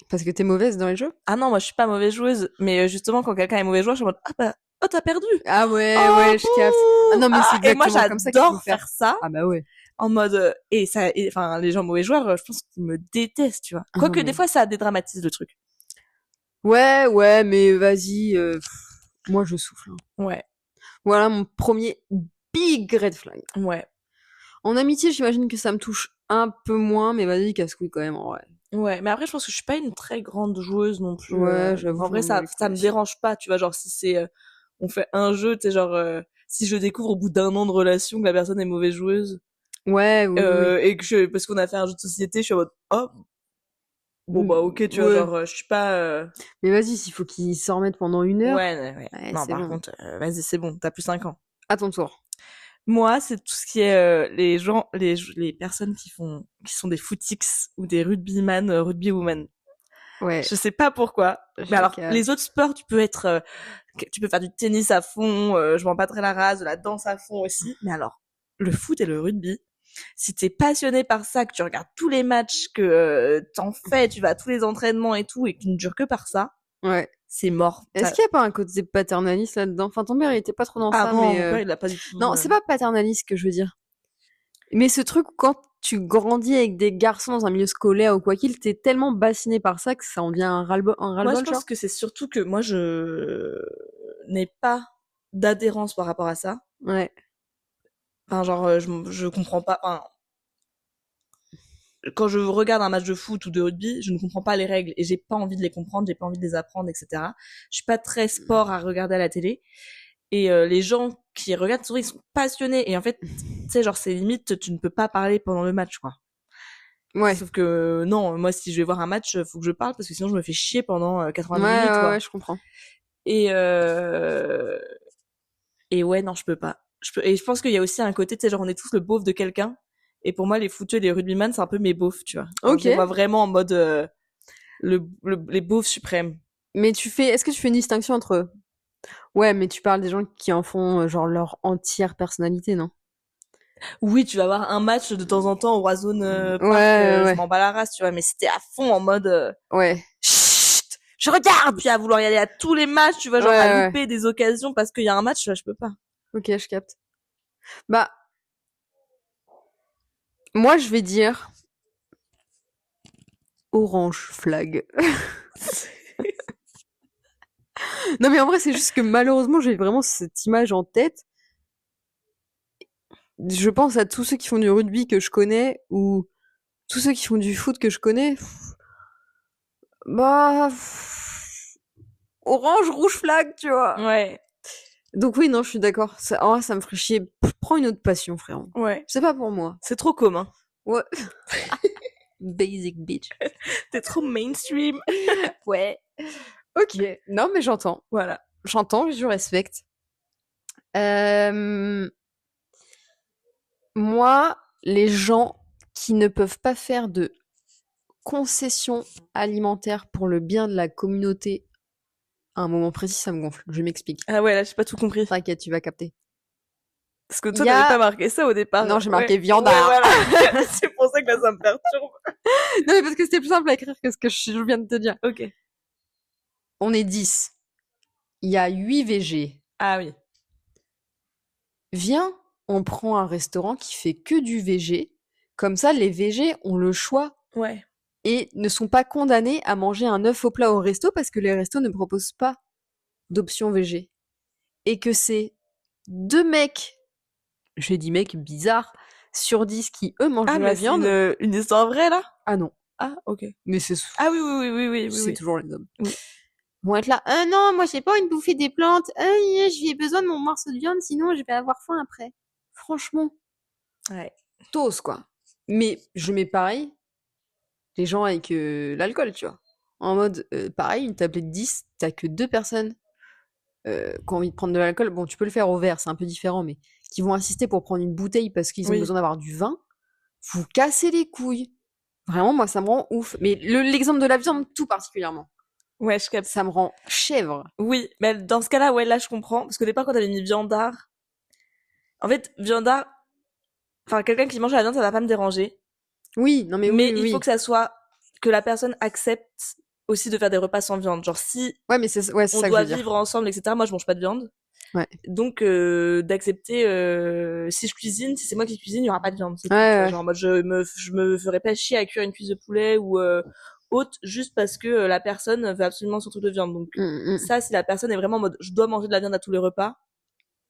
Parce que t'es mauvaise dans les jeux? Ah non, moi, je suis pas mauvaise joueuse, mais justement, quand quelqu'un est mauvais joueur, je suis en mode, ah bah, oh, t'as perdu! Ah ouais, je capte. Ah non, mais c'est exactement et moi, comme ça j'adore faire ça. Ah bah ouais. En mode, enfin, les gens mauvais joueurs, je pense qu'ils me détestent, tu vois. Quoique, des fois, ça dédramatise le truc. Ouais, mais vas-y, moi, je souffle. Hein. Ouais. Voilà mon premier big red flag. Ouais. En amitié, j'imagine que ça me touche un peu moins, mais vas-y, casse-couille quand même, en vrai. Ouais, mais après, je pense que je suis pas une très grande joueuse non plus. Ouais, j'avoue. En vrai, ça me dérange pas, tu vois, genre, si c'est, on fait un jeu, tu sais, genre, si je découvre au bout d'1 an de relation que la personne est mauvaise joueuse, Ouais, oui. et parce qu'on a fait un jeu de société, je suis en mode, oh, bon, bah, ok, tu vois, Ouais. genre, je suis pas, Mais vas-y, s'il faut qu'ils s'en remettent pendant 1 heure, ouais. ouais, Non, c'est par bon. contre, vas-y, c'est bon, t'as plus 5 ans. À ton tour. Moi, c'est tout ce qui est les gens, les personnes qui sont des footix ou des rugbyman, rugbywoman. Ouais, Je sais pas pourquoi. Mais je alors, capte. les autres sports, tu peux faire du tennis à fond, je m'en battrais la race, de la danse à fond aussi. Mais alors, le foot et le rugby, si t'es passionné par ça, que tu regardes tous les matchs, que t'en fais, tu vas à tous les entraînements et tout, et que tu ne dures que par ça, Ouais. c'est mort. Est-ce qu'il y a pas un côté paternaliste là-dedans? Enfin, ton père, il était pas trop dans Ah ça, non, mais mon père, il a pas du tout. non, c'est pas paternaliste que je veux dire. Mais ce truc où quand tu grandis avec des garçons dans un milieu scolaire ou quoi qu'il, t'es tellement bassiné par ça que ça en devient un Moi, je ras-le-bol, pense genre. que c'est surtout que moi, je n'ai pas d'adhérence par rapport à ça. Ouais. Enfin, genre, je comprends pas. Enfin, quand je regarde un match de foot ou de rugby, je ne comprends pas les règles et j'ai pas envie de les comprendre, j'ai pas envie de les apprendre, etc. Je suis pas très sport à regarder à la télé. Et les gens qui regardent, souvent, ils sont passionnés. Et en fait, tu sais, genre, c'est limite, tu ne peux pas parler pendant le match, quoi. Ouais. Sauf que non, moi, si je vais voir un match, faut que je parle parce que sinon, je me fais chier pendant Ouais, 90 minutes, ouais, quoi. je comprends. Et et ouais, non, je peux pas. Et je pense qu'il y a aussi un côté, tu sais, genre, on est tous le beauf de quelqu'un. Et pour moi, les footeux et les rugbyman, c'est un peu mes beaufs, tu vois. Genre, je Ok. les vois vraiment en mode les beaufs suprêmes. Mais est-ce que tu fais une distinction entre, ouais, mais tu parles des gens qui en font, genre, leur entière personnalité, non? Oui, tu vas avoir un match de temps en temps au Warzone Ouais, Park, je ouais, m'en bats la race, tu vois. Mais si t'es à fond en mode ouais. chut, je regarde, puis à vouloir y aller à tous les matchs, tu vois, Ouais, genre à ouais. louper des occasions parce qu'il y a un match, là, je peux pas. Ok, je capte. Bah, moi, je vais dire orange flag. Non, mais en vrai, c'est juste que malheureusement, j'ai vraiment cette image en tête. Je pense à tous ceux qui font du rugby que je connais ou tous ceux qui font du foot que je connais. Bah, orange, rouge flag, tu vois. Ouais, Donc oui, non, je suis d'accord. En vrai, ça me ferait chier. Prends une autre passion, frérot. ouais. C'est pas pour moi. C'est trop commun. Ouais. Basic bitch. T'es trop mainstream. Ouais. Ok. Non, mais j'entends. Voilà. J'entends, je respecte. Euh, Moi, les gens qui ne peuvent pas faire de concessions alimentaires pour le bien de la communauté à un moment précis, ça me gonfle. Je m'explique. Ah ouais, là, j'ai pas tout compris. T'inquiète, tu vas capter. Parce que Il toi, y t'avais a... pas marqué ça au départ. Non, j'ai Ouais. marqué Ouais, viandard. voilà. C'est pour ça que là, ça me perturbe. Non, mais parce que c'était plus simple à écrire que ce que je viens de te dire. Ok. On est 10. Il y a 8 VG. Ah oui. Viens, on prend un restaurant qui fait que du VG. Comme ça, les VG ont le choix Ouais. et ne sont pas condamnés à manger un œuf au plat au resto parce que les restos ne proposent pas d'option VG. Et que c'est 2 mecs, j'ai dit mecs bizarres, sur 10 qui, eux, mangent Ah, de la mais c'est viande. une histoire vraie, là? Ah non. Ah, ok. Mais c'est Ah oui, oui, oui, oui, oui, oui, c'est oui. toujours les hommes. Oui. Vont être là, non, moi j'ai pas envie de bouffer des plantes, j'ai besoin de mon morceau de viande, sinon je vais avoir faim après. Franchement, Ouais. t'oses quoi. Mais je mets pareil, les gens avec l'alcool, tu vois. En mode, pareil, une tablette de 10, t'as que 2 personnes qui ont envie de prendre de l'alcool. Bon, tu peux le faire au verre, c'est un peu différent, mais qui vont insister pour prendre une bouteille parce qu'ils ont Oui. besoin d'avoir du vin. Vous cassez les couilles. Vraiment, moi, ça me rend ouf. Mais l'exemple de la viande, tout particulièrement. Ouais, je capte. Ça me rend chèvre. Oui, mais dans ce cas-là, ouais, là, je comprends. Parce qu'au départ, quand t'avais mis viandard, en fait, viandard, enfin, quelqu'un qui mange la viande, ça va pas me déranger. Oui, non mais Mais oui, il faut oui. que ça soit, que la personne accepte aussi de faire des repas sans viande. Genre, si Ouais, mais c'est on ça que je doit veux dire. vivre ensemble, etc., moi, je mange pas de viande. Ouais. Donc, d'accepter, si je cuisine, si c'est moi qui cuisine, il y aura pas de viande. C'est tout, tu vois. Ouais, Genre, en mode, je me ferais pas chier à cuire une cuisse de poulet ou, autre, juste parce que la personne veut absolument son truc de viande. Donc, ouais. ça, si la personne est vraiment en mode, je dois manger de la viande à tous les repas,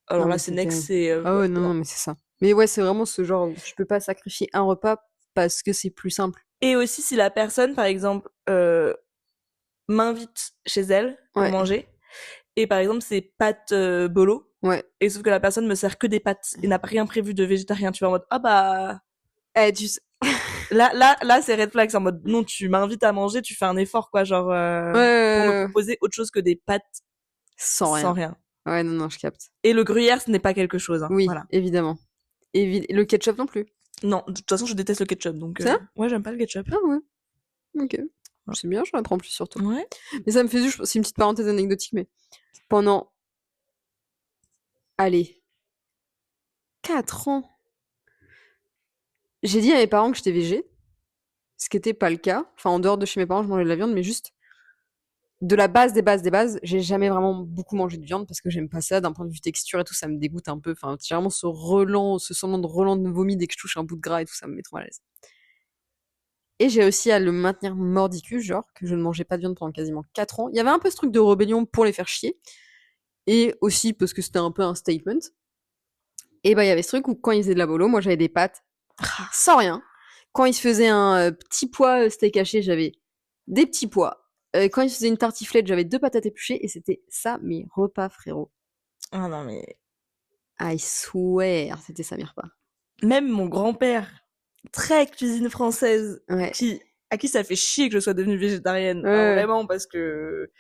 alors Non, là, mais c'est c'est next, terrible. c'est, Ah ouais, non, non. non, mais c'est ça. Mais ouais, c'est vraiment ce genre où tu peux pas sacrifier un repas parce que c'est plus simple. Et aussi, si la personne, par exemple, m'invite chez elle pour Ouais, manger, et par exemple, c'est pâtes bolo, ouais. et sauf que la personne me sert que des pâtes et n'a rien prévu de végétarien, tu vois, en mode, ah bah, Tu sais... Là, c'est red flag. C'est en mode, non, tu m'invites à manger, tu fais un effort, quoi, genre, pour me proposer autre chose que des pâtes sans sans rien. rien. Ouais, non, je capte. Et le gruyère, ce n'est pas quelque chose, hein. Oui, Voilà. évidemment. Le ketchup non plus. Non, de toute façon, je déteste le ketchup, donc. Ça Ouais, j'aime pas le ketchup. Ah ouais. Ok. C'est bien, j'en apprends plus sur toi. Ouais. Mais ça me fait juste, c'est une petite parenthèse anecdotique, mais pendant, allez, 4 ans, j'ai dit à mes parents que j'étais végé, ce qui n'était pas le cas. Enfin, en dehors de chez mes parents, je mangeais de la viande, mais juste de la base des bases, j'ai jamais vraiment beaucoup mangé de viande parce que j'aime pas ça. D'un point de vue texture et tout, ça me dégoûte un peu. Enfin, j'ai vraiment ce semblant de relent de vomi dès que je touche un bout de gras et tout, ça me met trop à l'aise. Et j'ai réussi à le maintenir mordicus, genre, que je ne mangeais pas de viande pendant quasiment 4 ans. Il y avait un peu ce truc de rébellion pour les faire chier. Et aussi parce que c'était un peu un statement. Et bah, il y avait ce truc où quand ils faisaient de la bolo, moi j'avais des pâtes sans rien. Quand ils se faisaient un petit pois steak haché, j'avais des petits pois. Quand ils faisaient une tartiflette, j'avais 2 patates épluchées et c'était ça mes repas, frérot. Ah non, mais. I swear, c'était ça mes repas. Même mon grand-père, très cuisine française, Ouais. à qui ça fait chier que je sois devenue végétarienne. Ouais. Enfin, vraiment, parce que.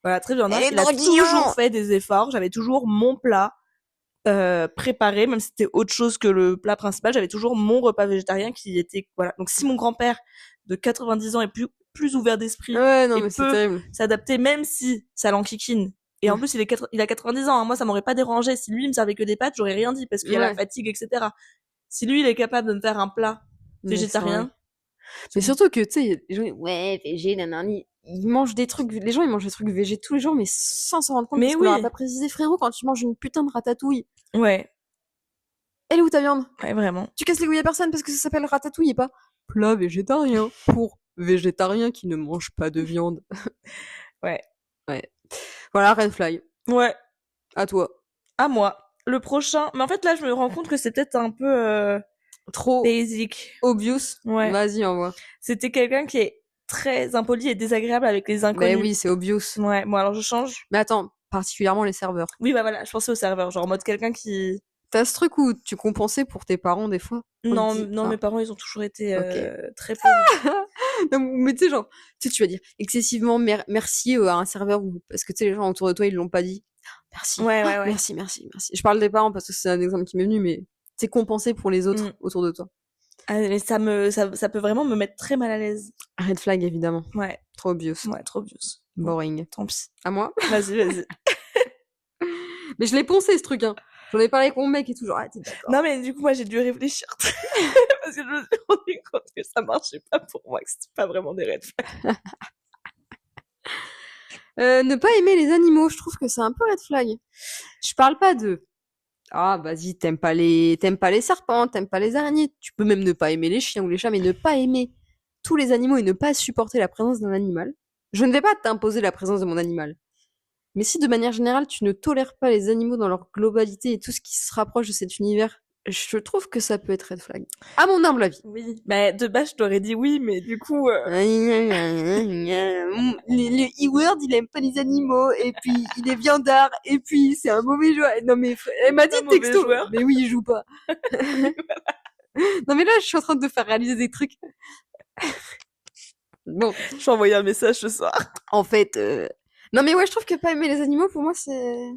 Voilà, très bien. Elle est Il a bourguignon. toujours fait des efforts. J'avais toujours mon plat préparé, même si c'était autre chose que le plat principal. J'avais toujours mon repas végétarien qui était. Voilà. Donc, si mon grand-père de 90 ans est plus ouvert d'esprit Ouais, non, et mais c'est peut terrible. s'adapter, même si ça l'enquiquine. Et en plus, il a 90 ans. Hein. Moi, ça m'aurait pas dérangé. Si lui, il me servait que des pâtes, j'aurais rien dit parce qu'il y a la fatigue, etc. Si lui, il est capable de me faire un plat végétarien. Mais surtout que, tu sais, il y a des gens, ouais, végé, nanani. Ils mangent des trucs, les gens, ils mangent des trucs végé tous les jours, mais sans s'en rendre compte. Mais parce qu'on leur a pas précisé, frérot, quand tu manges une putain de ratatouille. Ouais. Elle est où ta viande? Ouais, vraiment. Tu casses les couilles à personne parce que ça s'appelle ratatouille et pas plat végétarien pour végétariens qui ne mangent pas de viande. Ouais. Ouais. Voilà, red flag. Ouais. À toi. À moi. Le prochain. Mais en fait, là, je me rends compte que c'est peut-être un peu trop basic. Obvious. Ouais. Vas-y, envoie. C'était quelqu'un qui est très impoli et désagréable avec les inconnus. Mais oui, c'est obvious. Ouais. Bon, alors je change. Mais attends, particulièrement les serveurs. Oui, bah voilà, je pensais aux serveurs. Genre en mode quelqu'un qui. T'as ce truc où tu compensais pour tes parents des fois? Non, mes parents, ils ont toujours été très pauvres. Non, mais tu sais, genre, tu vas dire excessivement merci à un serveur parce que tu sais, les gens autour de toi, ils l'ont pas dit. Merci. Ouais. Merci. Je parle des parents parce que c'est un exemple qui m'est venu, mais c'est compenser pour les autres autour de toi. Ah, mais ça peut vraiment me mettre très mal à l'aise. Red flag, évidemment. Ouais. Trop obvious. Ouais, trop obvious. Boring. Bon, tant pis. À moi? Vas-y. Mais je l'ai poncé, ce truc, hein. J'en ai parlé avec mon mec et tout, genre, ah, t'es d'accord. Non, mais du coup, moi, j'ai dû réfléchir. Parce que je me suis rendu compte que ça marchait pas pour moi, que c'était pas vraiment des red flags. Ne pas aimer les animaux, je trouve que c'est un peu red flag. Je parle pas de... Ah, vas-y, t'aimes pas les serpents, t'aimes pas les araignées. Tu peux même ne pas aimer les chiens ou les chats, mais ne pas aimer tous les animaux et ne pas supporter la présence d'un animal. Je ne vais pas t'imposer la présence de mon animal. Mais si de manière générale, tu ne tolères pas les animaux dans leur globalité et tout ce qui se rapproche de cet univers, je trouve que ça peut être red flag. À mon humble avis. Oui. Bah, de base, je t'aurais dit oui, mais du coup... Le E-word, il aime pas les animaux, et puis il est viandard, et puis c'est un mauvais joueur. Non mais, elle m'a dit texto. Joueur. Mais oui, il joue pas. Non mais là, je suis en train de te faire réaliser des trucs. Bon. Je vais envoyer un message ce soir. En fait, non mais ouais, je trouve que pas aimer les animaux, pour moi, c'est...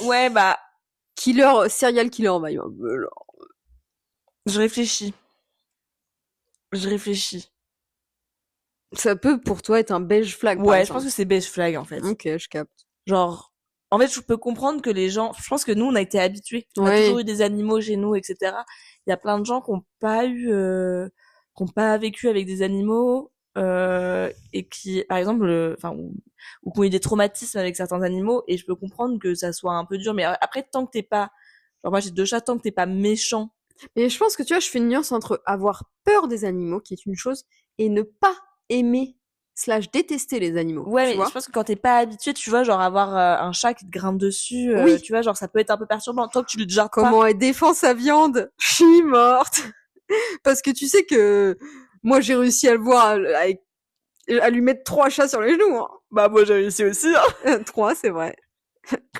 Ouais, bah... Serial killer, bah, Je réfléchis. Ça peut, pour toi, être un beige flag, par Ouais, exemple. je pense que c'est beige flag, en fait. Ok, je capte. Genre... En fait, je peux comprendre que les gens... Je pense que nous, on a été habitués. On a toujours eu des animaux chez nous, etc. Il y a plein de gens qui ont pas eu... qui ont pas vécu avec des animaux... et qui, par exemple, ou qui ont eu des traumatismes avec certains animaux, et je peux comprendre que ça soit un peu dur, mais après, tant que t'es pas, genre moi j'ai 2 chats, tant que t'es pas méchant. Mais je pense que tu vois, je fais une nuance entre avoir peur des animaux, qui est une chose, et ne pas aimer / détester les animaux. Ouais, mais vois, je pense que quand t'es pas habitué, tu vois, genre avoir un chat qui te grimpe dessus, oui. Tu vois, genre ça peut être un peu perturbant. Tant que tu le gères pas. Comment elle défend sa viande? Je suis morte. Parce que tu sais que moi j'ai réussi à le voir à lui mettre 3 chats sur les genoux. Hein. Bah moi j'ai réussi aussi. Hein. 3, c'est vrai.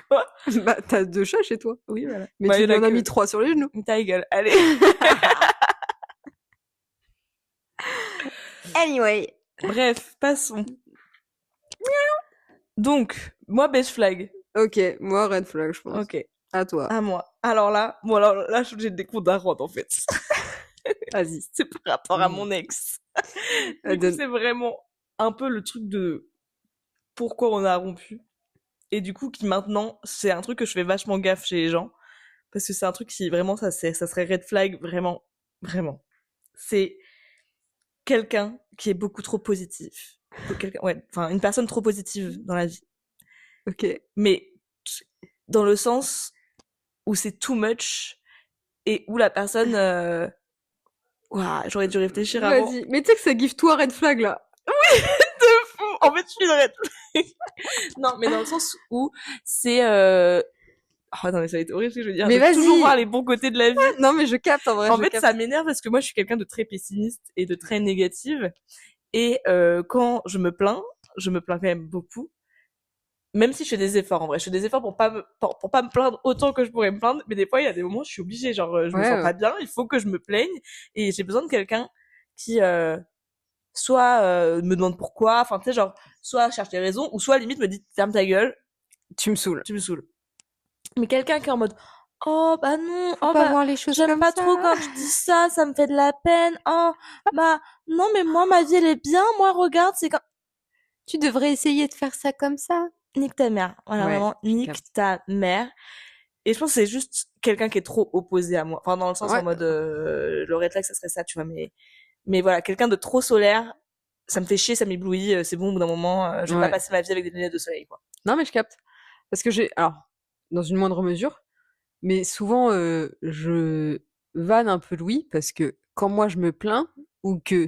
Quoi? Bah t'as 2 chats chez toi. Oui, voilà. Mais bah, tu lui en as mis 3 sur les genoux. Ta gueule, allez. Anyway. Bref, passons. Donc, moi, beige flag. Ok, moi, red flag, je pense. Ok, À toi. à moi. Alors là, je suis obligée de découdre d'un rod, en fait. Vas-y. C'est par rapport à mon ex. Du coup, Donne. c'est vraiment un peu le truc de pourquoi on a rompu. Et du coup, qui maintenant, c'est un truc que je fais vachement gaffe chez les gens. Parce que c'est un truc qui, vraiment, ça serait red flag, vraiment, vraiment. C'est quelqu'un qui est beaucoup trop positif. Enfin, une personne trop positive dans la vie. Ok. Mais dans le sens où c'est too much et où la personne... Ouah, j'aurais dû réfléchir avant. Vas-y. Mais tu sais que ça give toi red flag, là. De fou. En fait, je suis une red flag. Non, mais dans le sens où c'est... Oh non, mais ça va être horrible ce que je veux dire. Mais De vas-y. toujours voir les bons côtés de la vie. Non, mais je capte, en vrai. En fait, ça m'énerve parce que moi, je suis quelqu'un de très pessimiste et de très négative. Et quand je me plains quand même beaucoup. Même si je fais des efforts, en vrai. Je fais des efforts pour pas me plaindre autant que je pourrais me plaindre. Mais des fois, il y a des moments où je suis obligée. Genre, je me sens pas bien. Il faut que je me plaigne. Et j'ai besoin de quelqu'un qui... soit me demande pourquoi, enfin tu sais genre soit cherche des raisons ou soit limite me dit ferme ta gueule, Tu me saoules. tu me saoules. Mais quelqu'un qui est en mode oh bah non, Faut oh pas bah voir les choses j'aime comme pas ça. trop quand tu dis ça, ça me fait de la peine. Oh bah non mais moi ma vie elle est bien, moi regarde, c'est quand Tu devrais essayer de faire ça comme ça. nique ta mère. Voilà, Ouais, vraiment je nique capte. ta mère. Et je pense que c'est juste quelqu'un qui est trop opposé à moi. Enfin dans le sens en Ouais. mode le red flag ça serait ça, tu vois, mais voilà, quelqu'un de trop solaire, ça me fait chier, ça m'éblouit, c'est bon au bout d'un moment, je vais pas Ouais. passer ma vie avec des lunettes de soleil quoi. Non, mais je capte. Parce que alors, dans une moindre mesure, mais souvent, je vanne un peu Louis parce que quand moi je me plains ou que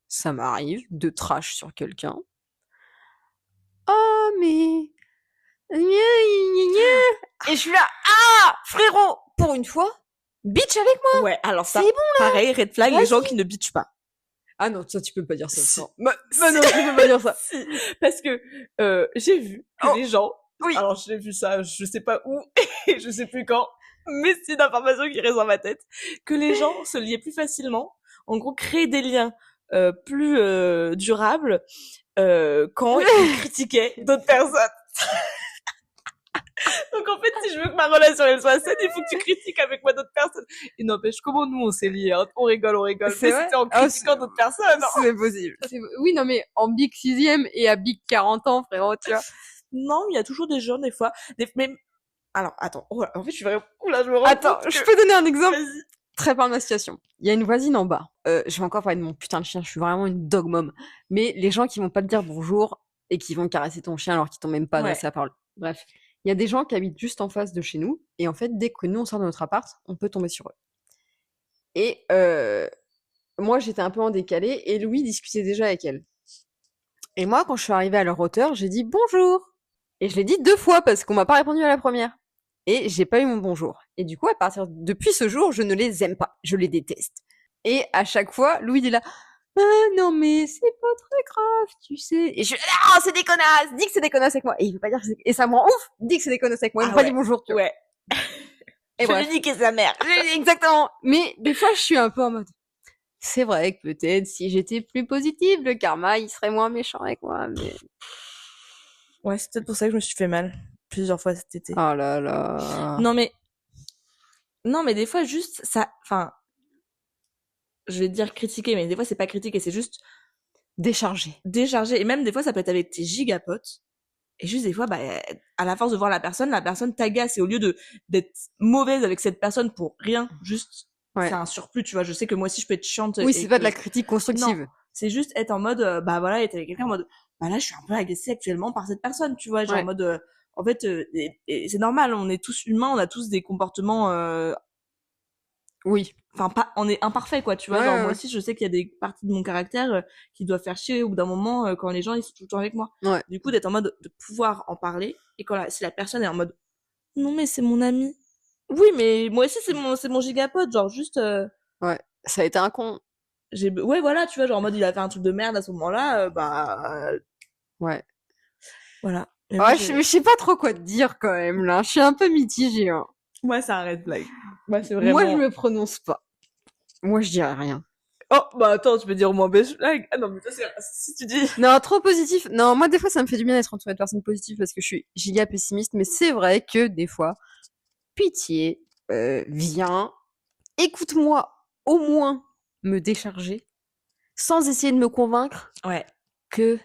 ça m'arrive de trash sur quelqu'un, oh mais gna, gna, gna. Et je suis là, ah frérot, pour une fois, bitch avec moi. Ouais, alors ça, C'est bon. pareil, red flag, les Vas-y. gens qui ne bitchent pas. Ah non, ça tu peux pas dire ça. Si. Non, non, tu peux pas dire ça. Si, parce que j'ai vu que Oh, les gens, oui. alors j'ai vu ça, je sais pas où et je sais plus quand, mais c'est une information qui reste dans ma tête, que les gens se liaient plus facilement, en gros créer des liens plus durables quand ils critiquaient d'autres personnes. Donc en fait, si je veux que ma relation elle soit saine, il faut que tu critiques avec moi d'autres personnes. Et n'empêche, comment nous on s'est liés, hein, on rigole, C'est mais vrai. c'était en critiquant d'autres personnes. Hein. C'est possible. Oui, non, mais en Big 6ème et à Big 40 ans, frérot, tu vois. Non, il y a toujours des gens, des fois. Mais alors, attends. Oh, en fait, je suis vraiment... Oula, je me rends Attends, compte que... je peux donner un exemple Vas-y. très par ma situation. Il y a une voisine en bas. Je vais encore parler de mon putain de chien, je suis vraiment une dog mom. Mais les gens qui vont pas te dire bonjour et qui vont caresser ton chien alors qu'ils t'ont même pas adressé la parole. Bref. Il y a des gens qui habitent juste en face de chez nous. Et en fait, dès que nous, on sort de notre appart, on peut tomber sur eux. Et moi, j'étais un peu en décalé et Louis discutait déjà avec elle. Et moi, quand je suis arrivée à leur hauteur, j'ai dit bonjour. Et je l'ai dit 2 fois parce qu'on m'a pas répondu à la première. Et j'ai pas eu mon bonjour. Et du coup, depuis ce jour, je ne les aime pas. Je les déteste. Et à chaque fois, Louis dit là, ah, non mais c'est pas très grave, tu sais. Et je ah, c'est des connasses, dis que c'est des connasses avec moi. Et il veut pas dire et ça me rend ouf, dis que c'est des connasses avec moi. Il m'a pas dit bonjour, tu vois. Ouais. Et je lui dis que sa mère. Exactement. Mais des fois, je suis un peu en mode, c'est vrai que peut-être si j'étais plus positive, le karma, il serait moins méchant avec moi, mais... Ouais, c'est peut-être pour ça que je me suis fait mal plusieurs fois cet été. Oh là là. Non, mais des fois, juste, ça... Enfin, je vais dire critiquer, mais des fois, c'est pas critiquer, c'est juste... Décharger. Et même des fois, ça peut être avec tes gigapotes. Et juste des fois, bah, à la force de voir la personne t'agace. Et au lieu d'être mauvaise avec cette personne pour rien, juste... Ouais. C'est un surplus, tu vois. Je sais que moi aussi, je peux être chiante. Oui, c'est pas de la critique constructive. Non, c'est juste être en mode, bah voilà, être avec quelqu'un en mode, bah là, je suis un peu agacée actuellement par cette personne, tu vois. Genre en mode, en fait, et c'est normal, on est tous humains, on a tous des comportements, oui. Enfin, pas, on est imparfait, quoi, tu vois. Genre, moi aussi, je sais qu'il y a des parties de mon caractère qui doivent faire chier au bout d'un moment quand les gens, ils sont tout le temps avec moi. Ouais. Du coup, d'être en mode de pouvoir en parler. Et si la personne est en mode, non, mais c'est mon ami. Oui, mais moi aussi, c'est mon gigapote. Genre, juste, ouais. Ça a été un con. Ouais, voilà, tu vois, genre en mode il a fait un truc de merde à ce moment-là, bah. Ouais. Voilà. Mais ouais, je sais pas trop quoi te dire quand même, là. Je suis un peu mitigée, hein. Moi, c'est un red flag. Moi, c'est vraiment. Moi, je me prononce pas. Moi, je dirais rien. Oh, bah attends, tu peux dire au moins beige flag. Ah non, mais ça, si tu dis. Non, trop positif. Non, moi, des fois, ça me fait du bien d'être entourée de personnes positives parce que je suis giga pessimiste, mais c'est vrai que des fois, pitié, viens, écoute-moi au moins me décharger sans essayer de me convaincre Ouais, que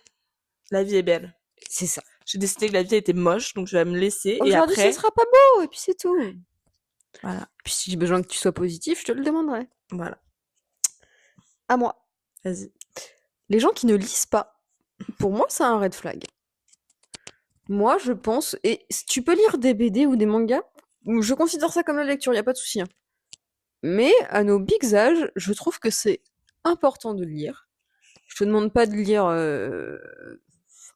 la vie est belle. c'est ça. J'ai décidé que la vie était moche, donc je vais me laisser. Et Aujourd'hui, ce après, sera pas beau, et puis c'est tout. voilà, Puis si j'ai besoin que tu sois positif, je te le demanderai. voilà, À moi. vas-y. Les gens qui ne lisent pas, pour moi, c'est un red flag. Moi, je pense, et si tu peux lire des BD ou des mangas, je considère ça comme la lecture, y a pas de souci, hein. Mais à nos bigs âges, je trouve que c'est important de lire. Je te demande pas de lire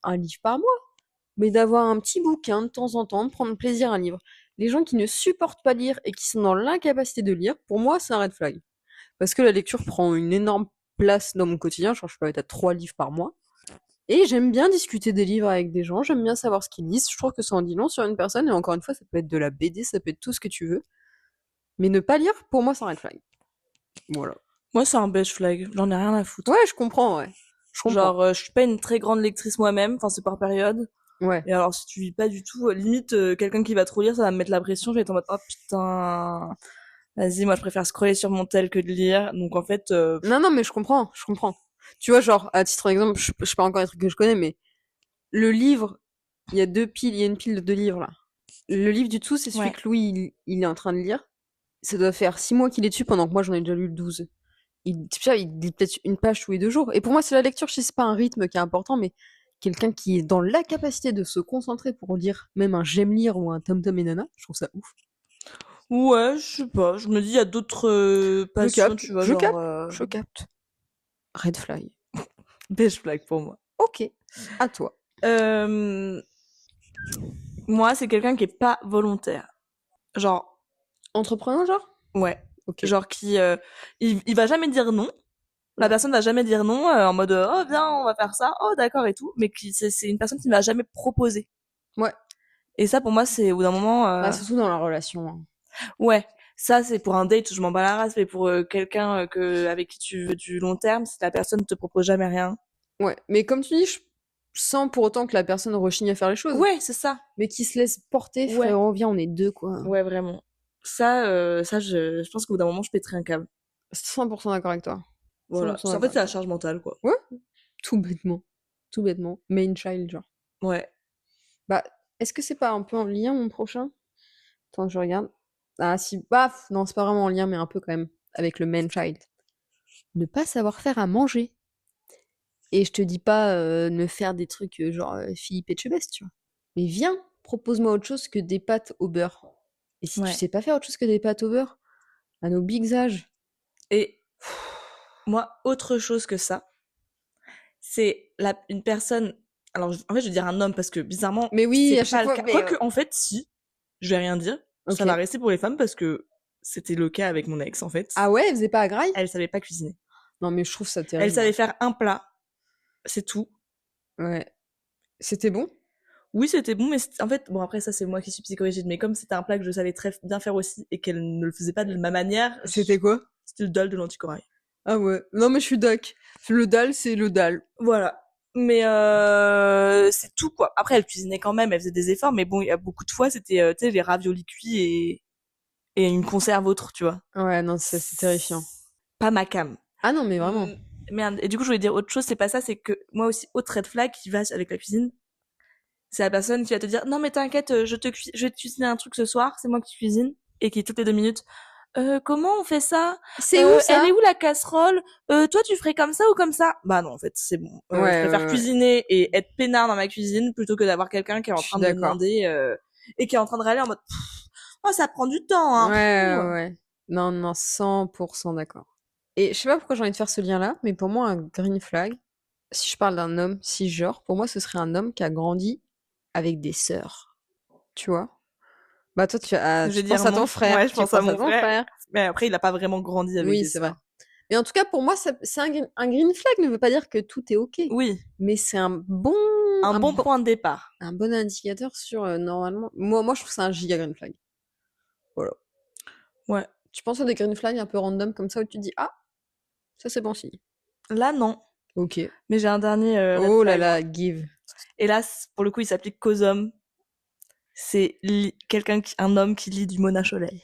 un livre par mois, mais d'avoir un petit bouquin de temps en temps, de prendre plaisir à lire. Les gens qui ne supportent pas lire et qui sont dans l'incapacité de lire, pour moi, c'est un red flag. Parce que la lecture prend une énorme place dans mon quotidien. Je peux être à 3 livres par mois. Et j'aime bien discuter des livres avec des gens, j'aime bien savoir ce qu'ils lisent. Je trouve que ça en dit long sur une personne, et encore une fois, ça peut être de la BD, ça peut être tout ce que tu veux. Mais ne pas lire, pour moi, c'est un red flag. Voilà. Moi, c'est un beige flag. J'en ai rien à foutre. Ouais, je comprends, ouais. Je comprends. Genre, je suis pas une très grande lectrice moi-même. Enfin, c'est par période. Ouais. Et alors, si tu lis pas du tout, limite, quelqu'un qui va trop lire, ça va me mettre la pression. Je vais être en mode, oh putain. Vas-y, moi, je préfère scroller sur mon tel que de lire. Donc, en fait, Non, non, mais je comprends, je comprends. Tu vois, genre, à titre d'exemple, je sais pas encore les trucs que je connais, mais le livre, il y a deux piles, il y a une pile de 2 livres, là. Le livre du dessous, c'est celui ouais. que Louis, il est en train de lire. Ça doit faire 6 mois qu'il est dessus, pendant que moi, j'en ai déjà lu 12. Il lit peut-être une page tous les 2 jours. Et pour moi, c'est la lecture, je sais, c'est pas un rythme qui est important, mais quelqu'un qui est dans la capacité de se concentrer pour lire même un J'aime lire ou un Tom Tom et Nana, je trouve ça ouf. Ouais, je sais pas. Je me dis, il y a d'autres Je passions, capte, tu vois, je genre, capte, je capte. Red flag. beige flag pour moi. Ok, à toi. Euh, Moi, c'est quelqu'un qui est pas volontaire. Genre, Entrepreneur, genre? ouais. Ok. Genre qui, il va jamais dire non. La Ouais. personne va jamais dire non en mode oh viens on va faire ça, oh d'accord et tout. Mais qui c'est une personne qui ne va jamais proposer. Ouais. Et ça pour moi c'est au bout d'un moment, Bah, surtout dans la relation, hein. ouais. Ça c'est pour un date je m'en bats la race, mais pour quelqu'un avec qui tu veux du long terme, si la personne te propose jamais rien. Ouais. Mais comme tu dis, sans pour autant que la personne rechigne à faire les choses. Ouais c'est ça. Mais qui se laisse porter, Ouais. frérot, viens, on est deux, quoi. Ouais vraiment. Ça je pense qu'au bout d'un moment je pèterai un câble. 100% d'accord avec toi. Voilà. 100% En d'accord fait c'est avec la toi. charge mentale quoi. Ouais, tout bêtement. Tout bêtement. Main child, genre. Ouais. Bah, est-ce que c'est pas un peu en lien, mon prochain? Attends, je regarde. Ah, si, baf! Non, c'est pas vraiment en lien, mais un peu quand même, avec le man child. Ne pas savoir faire à manger. Et je te dis pas ne faire des trucs genre Philippe Etchebest, tu vois. Mais viens, propose-moi autre chose que des pâtes au beurre. Et si tu Ouais. sais pas faire autre chose que des pâtes au beurre, à nos bigs âges. Et moi autre chose que ça. C'est une personne. Alors, en fait, je vais dire un homme parce que bizarrement, Mais oui, c'est à chaque pas le fois, cas. mais Quoique, en fait, si, je vais rien dire. Ça ok. va rester pour les femmes parce que c'était le cas avec mon ex, en fait. Ah ouais, elle faisait pas à graille? Elle savait pas cuisiner. Non, mais je trouve ça Elle terrible, savait hein. faire un plat, c'est tout. Ouais. C'était bon? Oui, c'était bon, mais en fait, bon, après, ça, c'est moi qui suis psychorigide, mais comme c'était un plat que je savais très bien faire aussi et qu'elle ne le faisait pas de ma manière, C'était quoi? c'était le dalle de lentilles corail. Ah ouais. Non, mais je suis doc. Le dalle, c'est le dalle. Voilà. Mais c'est tout quoi. Après elle cuisinait quand même, elle faisait des efforts, mais bon il y a beaucoup de fois c'était tu sais les raviolis cuits et une conserve autre, tu vois. Ouais, non, ça, c'est terrifiant. Pas ma cam. Ah non, mais vraiment. Merde. Et du coup je voulais dire autre chose, c'est pas ça, c'est que moi aussi autre red flag qui va avec la cuisine, c'est la personne qui va te dire non mais t'inquiète, je vais te cuisiner un truc ce soir, c'est moi qui cuisine et qui toutes les 2 minutes. Comment on fait ça? C'est où Elle ça? est où la casserole? Toi, tu ferais comme ça ou comme ça? Bah non, en fait, c'est bon. Je Ouais, préfère ouais, ouais. cuisiner et être peinard dans ma cuisine plutôt que d'avoir quelqu'un qui est en Je suis train de me d'accord. demander et qui est en train de râler en mode oh ça prend du temps Ouais, hein. ouais, ouais. Non, non, 100% d'accord. Et je sais pas pourquoi j'ai envie de faire ce lien-là, mais pour moi, un green flag, si je parle d'un homme cisgenre, pour moi, ce serait un homme qui a grandi avec des sœurs. Tu vois? Bah toi, Je vais tu penses dire à ton non. Ouais, frère. je Tu pense à penses à mon ton frère. frère. Mais après, il a pas vraiment grandi avec Oui, des c'est vrai. sœurs. Mais en tout cas, pour moi, c'est un green flag ne veut pas dire que tout est ok. Oui, Mais c'est un un bon bon, point de départ. un bon indicateur sur normalement. Moi, je trouve ça un giga green flag. Voilà. Ouais. Tu penses à des green flags un peu random comme ça où tu te dis ah, Ça, c'est bon signe. Là, non. Ok. Mais j'ai un dernier red Oh là flag. là, give. Et là, pour le coup, il s'applique qu'aux hommes. C'est un homme qui lit du Mona Chollet.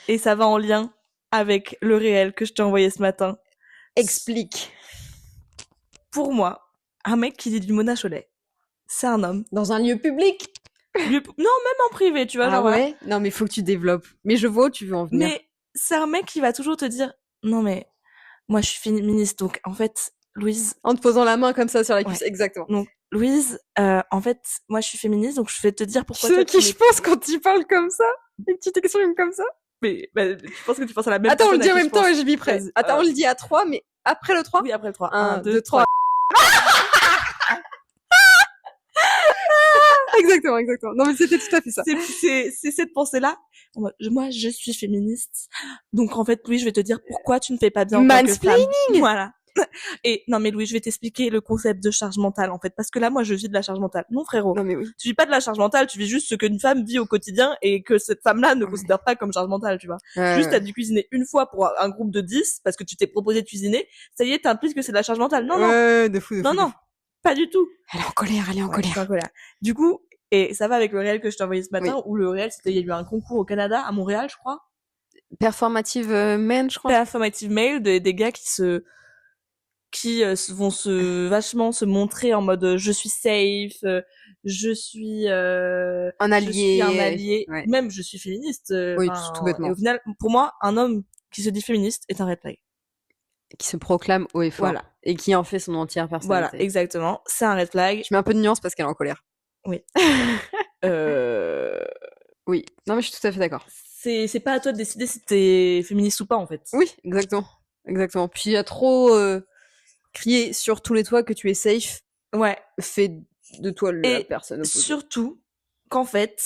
Et ça va en lien avec le réel que je t'ai envoyé ce matin. Explique. Pour moi, un mec qui lit du Mona Chollet, c'est un homme. Dans un lieu public. Non, même en privé, tu vois. Ah genre, ouais? Non, mais faut que tu développes. Mais je vois où tu veux en venir. Mais c'est un mec qui va toujours te dire, non mais, moi je suis féministe, donc en fait, Louise... En te posant la main comme ça sur la Ouais. cuisse, exactement. Donc, Louise, en fait, moi je suis féministe, donc je vais te dire pourquoi... Tu sais à qui je pense quand tu parles comme ça? Une petite expression comme ça? Mais tu penses que tu penses à la même Attends, on le personne dit à en qui même je temps pense. et je vis près. Vas-y, Attends, on le dit à 3, mais après le 3? Oui, après le 3. 1, 1, 2, 2, 3. 3. Exactement. Non, mais c'était tout à fait ça. C'est cette pensée-là. Moi, je suis féministe. Donc, en fait, Louis, je vais te dire pourquoi tu ne fais pas bien en tant que femme. Voilà. Et non, mais Louis, je vais t'expliquer le concept de charge mentale, en fait. Parce que là, moi, je vis de la charge mentale. Non, frérot. Non, mais oui. Tu vis pas de la charge mentale, tu vis juste ce qu'une femme vit au quotidien et que cette femme-là ne considère pas comme charge mentale, tu vois. Juste, t'as dû cuisiner une fois pour un groupe de 10 parce que tu t'es proposé de cuisiner. Ça y est, t'impliques que c'est de la charge mentale. Non, de fou. non. Pas du tout. Elle est en colère, Je suis en colère. Du coup, et ça va avec le réel que je t'ai envoyé ce matin, où le réel, il y a eu un concours au Canada, à Montréal, je crois. Performative man, je crois. Performative male, des gars qui vont vachement se montrer en mode je suis safe, je suis un allié. Je suis un allié. Ouais. Même je suis féministe. Oui, tout bêtement. Et au final, pour moi, un homme qui se dit féministe est un red flag. Qui se proclame haut et fort. Voilà. Et qui en fait son entière personnalité. Voilà, exactement. C'est un red flag. Je mets un peu de nuance parce qu'elle est en colère. Oui. Oui. Non, mais je suis tout à fait d'accord. C'est pas à toi de décider si t'es féministe ou pas, en fait. Oui, exactement. Puis il y a trop crié sur tous les toits que tu es safe. Ouais. Fait de toi la personne opposée. Surtout qu'en fait,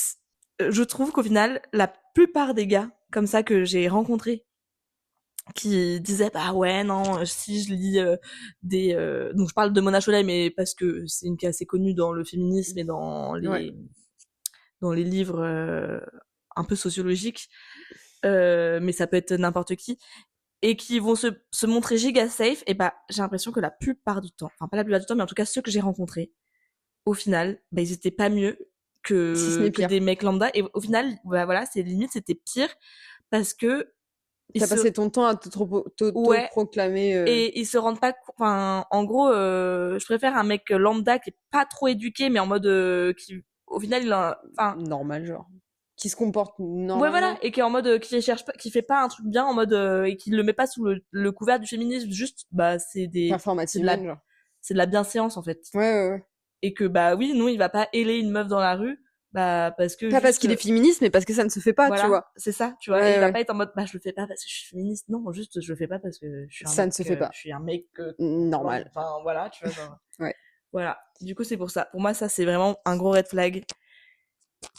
je trouve qu'au final, la plupart des gars comme ça que j'ai rencontrés qui disaient bah ouais non si je lis donc je parle de Mona Chollet mais parce que c'est une qui est assez connue dans le féminisme et dans les livres un peu sociologiques mais ça peut être n'importe qui et qui vont se montrer giga safe et bah j'ai l'impression que la plupart du temps, enfin pas la plupart du temps mais en tout cas ceux que j'ai rencontrés au final bah ils étaient pas mieux que des mecs lambda et au final bah voilà c'est limite c'était pire parce que t'as passé ton temps à proclamer et ils se rendent pas enfin en gros je préfère un mec lambda qui est pas trop éduqué mais en mode qui au final il a enfin normal genre qui se comporte normalement. Ouais voilà et qui est en mode qui cherche pas qui fait pas un truc bien en mode et qui le met pas sous le couvert du féminisme juste bah c'est de la bienséance en fait. Ouais. Et que bah oui non il va pas héler une meuf dans la rue bah parce que pas parce qu'il est féministe mais parce que ça ne se fait pas, voilà, tu vois. C'est ça, tu vois. Et il va pas être en mode bah je le fais pas parce que je suis féministe. Non, juste je le fais pas parce que je suis un ça mec, ne se fait pas. Je suis un mec normal. Enfin voilà, tu vois genre. Ouais. Voilà. Du coup, c'est pour ça. Pour moi ça c'est vraiment un gros red flag.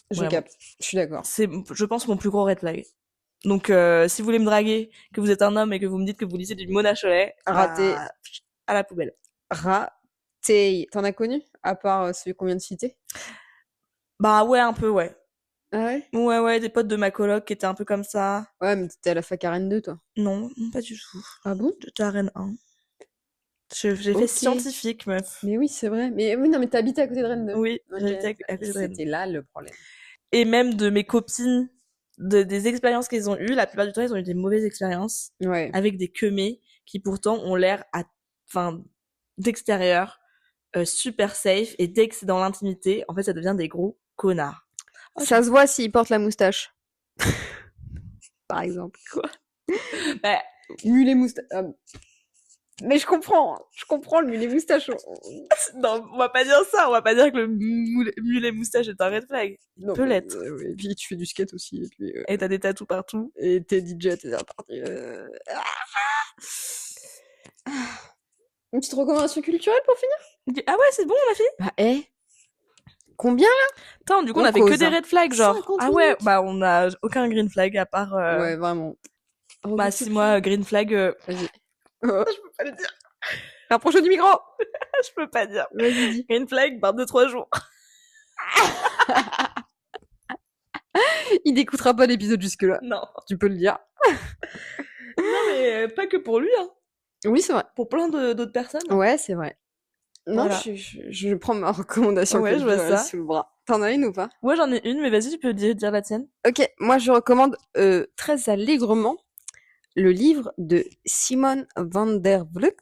Je capte. Je suis d'accord. C'est je pense mon plus gros red flag. Donc si vous voulez me draguer, que vous êtes un homme et que vous me dites que vous lisez du Mona Chollet, raté à la poubelle. Raté. T'en as connu à part celui qu'on vient de citer? Bah ouais, un peu ouais. Ah ouais? Ouais, des potes de ma coloc qui étaient un peu comme ça. Ouais, mais t'étais à la fac à Rennes 2, toi? Non, pas du tout. Ah bon? J'étais à Rennes 1. J'ai fait scientifique, meuf. Mais oui, c'est vrai. Mais oui, non, mais t'habitais à côté de Rennes 2. Oui, j'habitais à côté de Rennes. C'était là le problème. Et même de mes copines, des expériences qu'elles ont eues, la plupart du temps, elles ont eu des mauvaises expériences. Ouais. Avec des queumés qui pourtant ont l'air, d'extérieur, super safe. Et dès que c'est dans l'intimité, en fait, ça devient des gros connards. Ça se voit s'ils portent la moustache. Par exemple. Quoi? Bah, mulet moustache. Mais je comprends le mulet moustache. Non, on va pas dire ça, on va pas dire que le mulet moustache est un red flag. Il peut l'être. Et puis tu fais du skate aussi. Et t'as des tatous partout. Et t'es DJ, t'es parti. Une petite recommandation culturelle pour finir? Ah ouais, c'est bon, on a fait? Bah, combien là? Attends, du coup, on a fait que des red flags, genre. Ah ouais, bah on a aucun green flag à part. Ouais, vraiment. Bah, si moi, green flag. Vas-y. Je peux pas le dire. Rapproche du micro. Je peux pas dire. Vas-y, dis. Green flag, par 2-3 jours. Il n'écoutera pas l'épisode jusque-là. Non. Tu peux le dire. Non, mais pas que pour lui, hein. Oui, c'est vrai. pour plein d'autres personnes. Ouais, c'est vrai. Non, Voilà. je prends ma recommandation Ouais, je vois culturelle ça. sous le bras. T'en as une ou pas? Ouais, j'en ai une, mais vas-y, tu peux dire la tienne. Ok, moi je recommande très allègrement le livre de Simone van der Vlugt,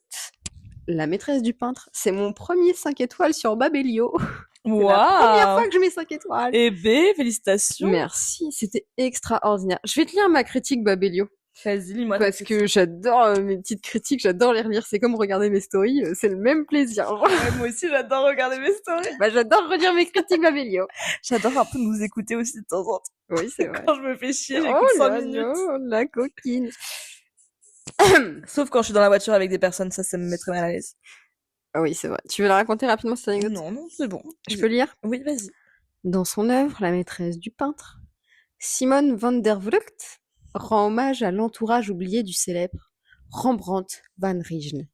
La maîtresse du peintre. C'est mon premier 5 étoiles sur Babelio. C'est la première fois Waouh! que je mets 5 étoiles. Eh ben, félicitations! Merci, c'était extraordinaire. Je vais te lire ma critique Babelio. Vas-y, lis-moi ta Parce critique. que j'adore mes petites critiques, j'adore les relire. C'est comme regarder mes stories, c'est le même plaisir. Ouais, moi aussi, j'adore regarder mes stories. Bah, j'adore relire mes critiques Babelio. J'adore un peu nous écouter aussi de temps en temps. Oui, c'est vrai. Quand je me fais chier, Oh j'écoute 5 là minutes. là, la coquine. Sauf quand je suis dans la voiture avec des personnes, ça me met très mal à l'aise. Ah oui, c'est vrai. Tu veux la raconter rapidement cette anecdote? Non, c'est bon. Je peux lire? Oui, vas-y. Dans son œuvre, La maîtresse du peintre, Simone van der Vlugt rend hommage à l'entourage oublié du célèbre Rembrandt van Rijn.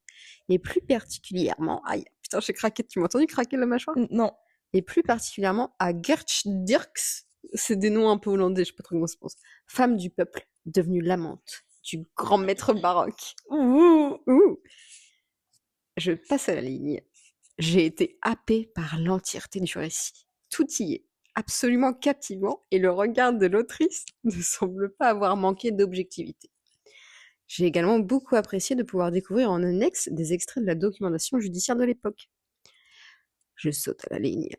Et plus particulièrement... Aïe, putain, j'ai craqué. Tu m'as entendu craquer la mâchoire? Non. Et plus particulièrement à Gertsch Dirks. C'est des noms un peu hollandais, je sais pas trop comment ça se pense. Femme du peuple, devenue l'amante du grand maître baroque. Ouh. Ouh. Je passe à la ligne. J'ai été happée par l'entièreté du récit. Tout y est absolument captivant et le regard de l'autrice ne semble pas avoir manqué d'objectivité. J'ai également beaucoup apprécié de pouvoir découvrir en annexe des extraits de la documentation judiciaire de l'époque. Je saute à la ligne.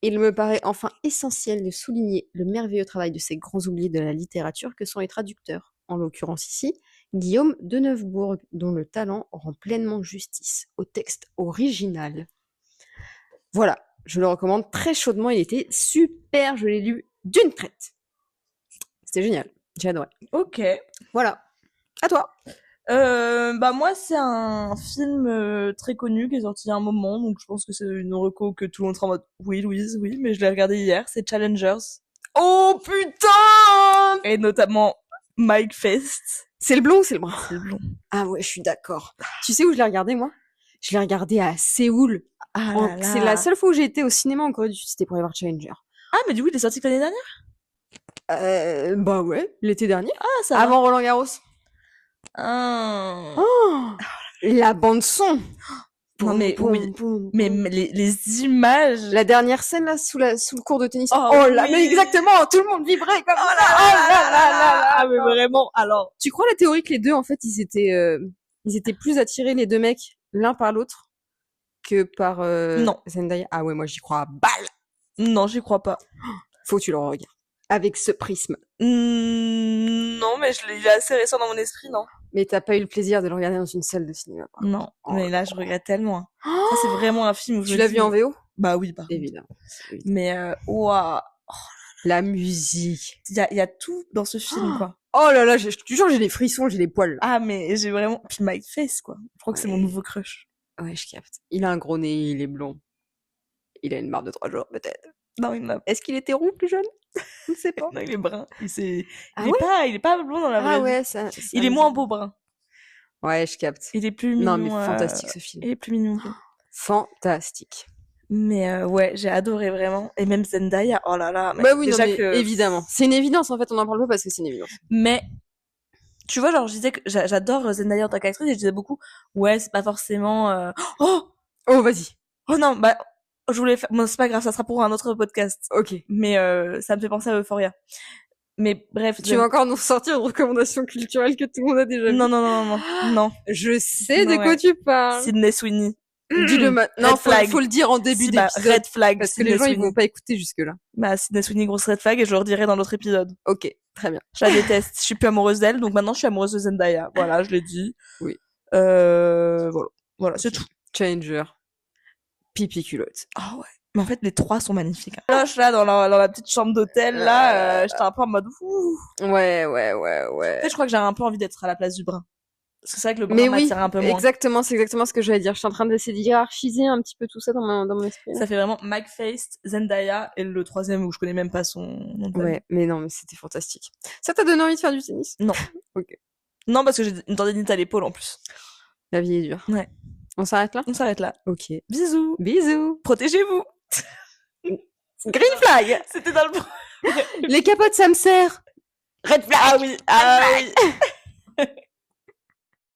Il me paraît enfin essentiel de souligner le merveilleux travail de ces grands oubliés de la littérature que sont les traducteurs, en l'occurrence ici, Guillaume de Neufbourg, dont le talent rend pleinement justice au texte original. Voilà, je le recommande très chaudement, il était super, je l'ai lu d'une traite. C'était génial, j'ai adoré. Ok. Voilà, à toi. Bah moi, c'est un film très connu qui est sorti il y a un moment, donc je pense que c'est une reco que tout le monde sera en mode « Oui, Louise, oui », mais je l'ai regardé hier, c'est Challengers. Oh putain! Et notamment Mike Fest. C'est le blond ou c'est le brun? C'est le blond. Ah ouais, je suis d'accord. Tu sais où je l'ai regardé, moi? Je l'ai regardé à Séoul. Ah Oh, là là. c'est la seule fois où j'ai été au cinéma en Corée du Sud, c'était pour aller voir Challenger. Ah, mais du coup, il est sorti que l'année dernière? Bah ouais, l'été dernier. Ah, ça va. Avant Roland Garros. Ah. Oh, la bande son. Non, mais Boum, oui. boum, boum, Mais boum. les images... La dernière scène là sous le cours de tennis. Oh, Oh là, oui. mais exactement, tout le monde vibrait comme ça. Ah, mais vraiment, alors... Tu crois la théorie que les deux en fait ils étaient plus attirés les deux mecs l'un par l'autre que par Non. Zendaya? Ah ouais, moi j'y crois à balle. Non, j'y crois pas. Faut que tu le regardes avec ce prisme. Non, mais il est assez récent dans mon esprit, non? Mais t'as pas eu le plaisir de le regarder dans une salle de cinéma. Par Non, contre. Oh mais là, je regrette tellement. Hein. Ça, c'est vraiment un film où je Tu me l'as dis, vu en VO? Bah oui, par contre. Évidemment. Mais, ouah, La musique. il y a tout dans ce film, quoi. Oh là là, je te jure, j'ai des frissons, j'ai des poils. Ah, mais j'ai vraiment... Puis Mike Face, quoi. Je crois que c'est mon Ouais. nouveau crush. Ouais, je capte. Il a un gros nez, il est blond. Il a une barbe de 3 jours, peut-être. Non, il m'a... Est-ce qu'il était roux plus jeune? Je ne sais pas. Non, il est brun. Ah Il est pas blond dans la vraie Ah vie. ouais, ça. Il est moins beau brun. Ouais, je capte. Il est plus mignon. Non, mais fantastique ce film. Il est plus mignon. Fantastique. Mais ouais, j'ai adoré vraiment. Et même Zendaya, oh là là. Mais Bah oui, non, déjà mais que... évidemment. C'est une évidence, en fait, on en parle pas parce que c'est une évidence. Mais tu vois, genre, je disais que j'adore Zendaya en tant qu'actrice et je disais beaucoup, ouais, c'est pas forcément... Oh Oh, vas-y. Oh non, bah, je voulais faire... Bon, c'est pas grave, ça sera pour un autre podcast. Ok. Mais ça me fait penser à Euphoria. Mais bref... Tu vas encore nous sortir une recommandation culturelle que tout le monde a déjà vue. Non. Je sais Non, de quoi ouais. tu parles. Sydney Sweeney. Dis-le maintenant. Non, Red flag. faut le dire en début Si, bah, d'épisode. red flag. Parce que Sydney les gens, ils Sweeney. vont pas écouter jusque-là. Bah, Sydney Sweeney, grosse red flag, et je le redirai dans l'autre épisode. Ok, très bien. Je la déteste. Je suis plus amoureuse d'elle, donc maintenant je suis amoureuse de Zendaya. Voilà, je l'ai dit. Oui. Voilà, c'est tout. Challenger. Pipi culotte. Ah ouais. Mais en fait, les trois sont magnifiques. Là, je suis là dans la petite chambre d'hôtel, là, j'étais un peu en mode ouh. Ouais. En fait, je crois que j'ai un peu envie d'être à la place du brun. Parce que c'est vrai que le brun Mais oui, m'attire un peu moins. exactement, c'est exactement ce que j'allais dire. Je suis en train d'essayer de hiérarchiser un petit peu tout ça dans mon esprit. Ça fait vraiment Mike Face, Zendaya, et le troisième où je connais même pas son nom de famille. Ouais, mais non, mais c'était fantastique. Ça t'a donné envie de faire du tennis? Non. Ok. Non, parce que j'ai une tendinite à l'épaule en plus. La vie est dure. Ouais. On s'arrête là? On s'arrête là. Ok. Bisous. Bisous. Protégez-vous. Green flag. C'était dans le... Les capotes, ça me sert. Red flag. Ah oui.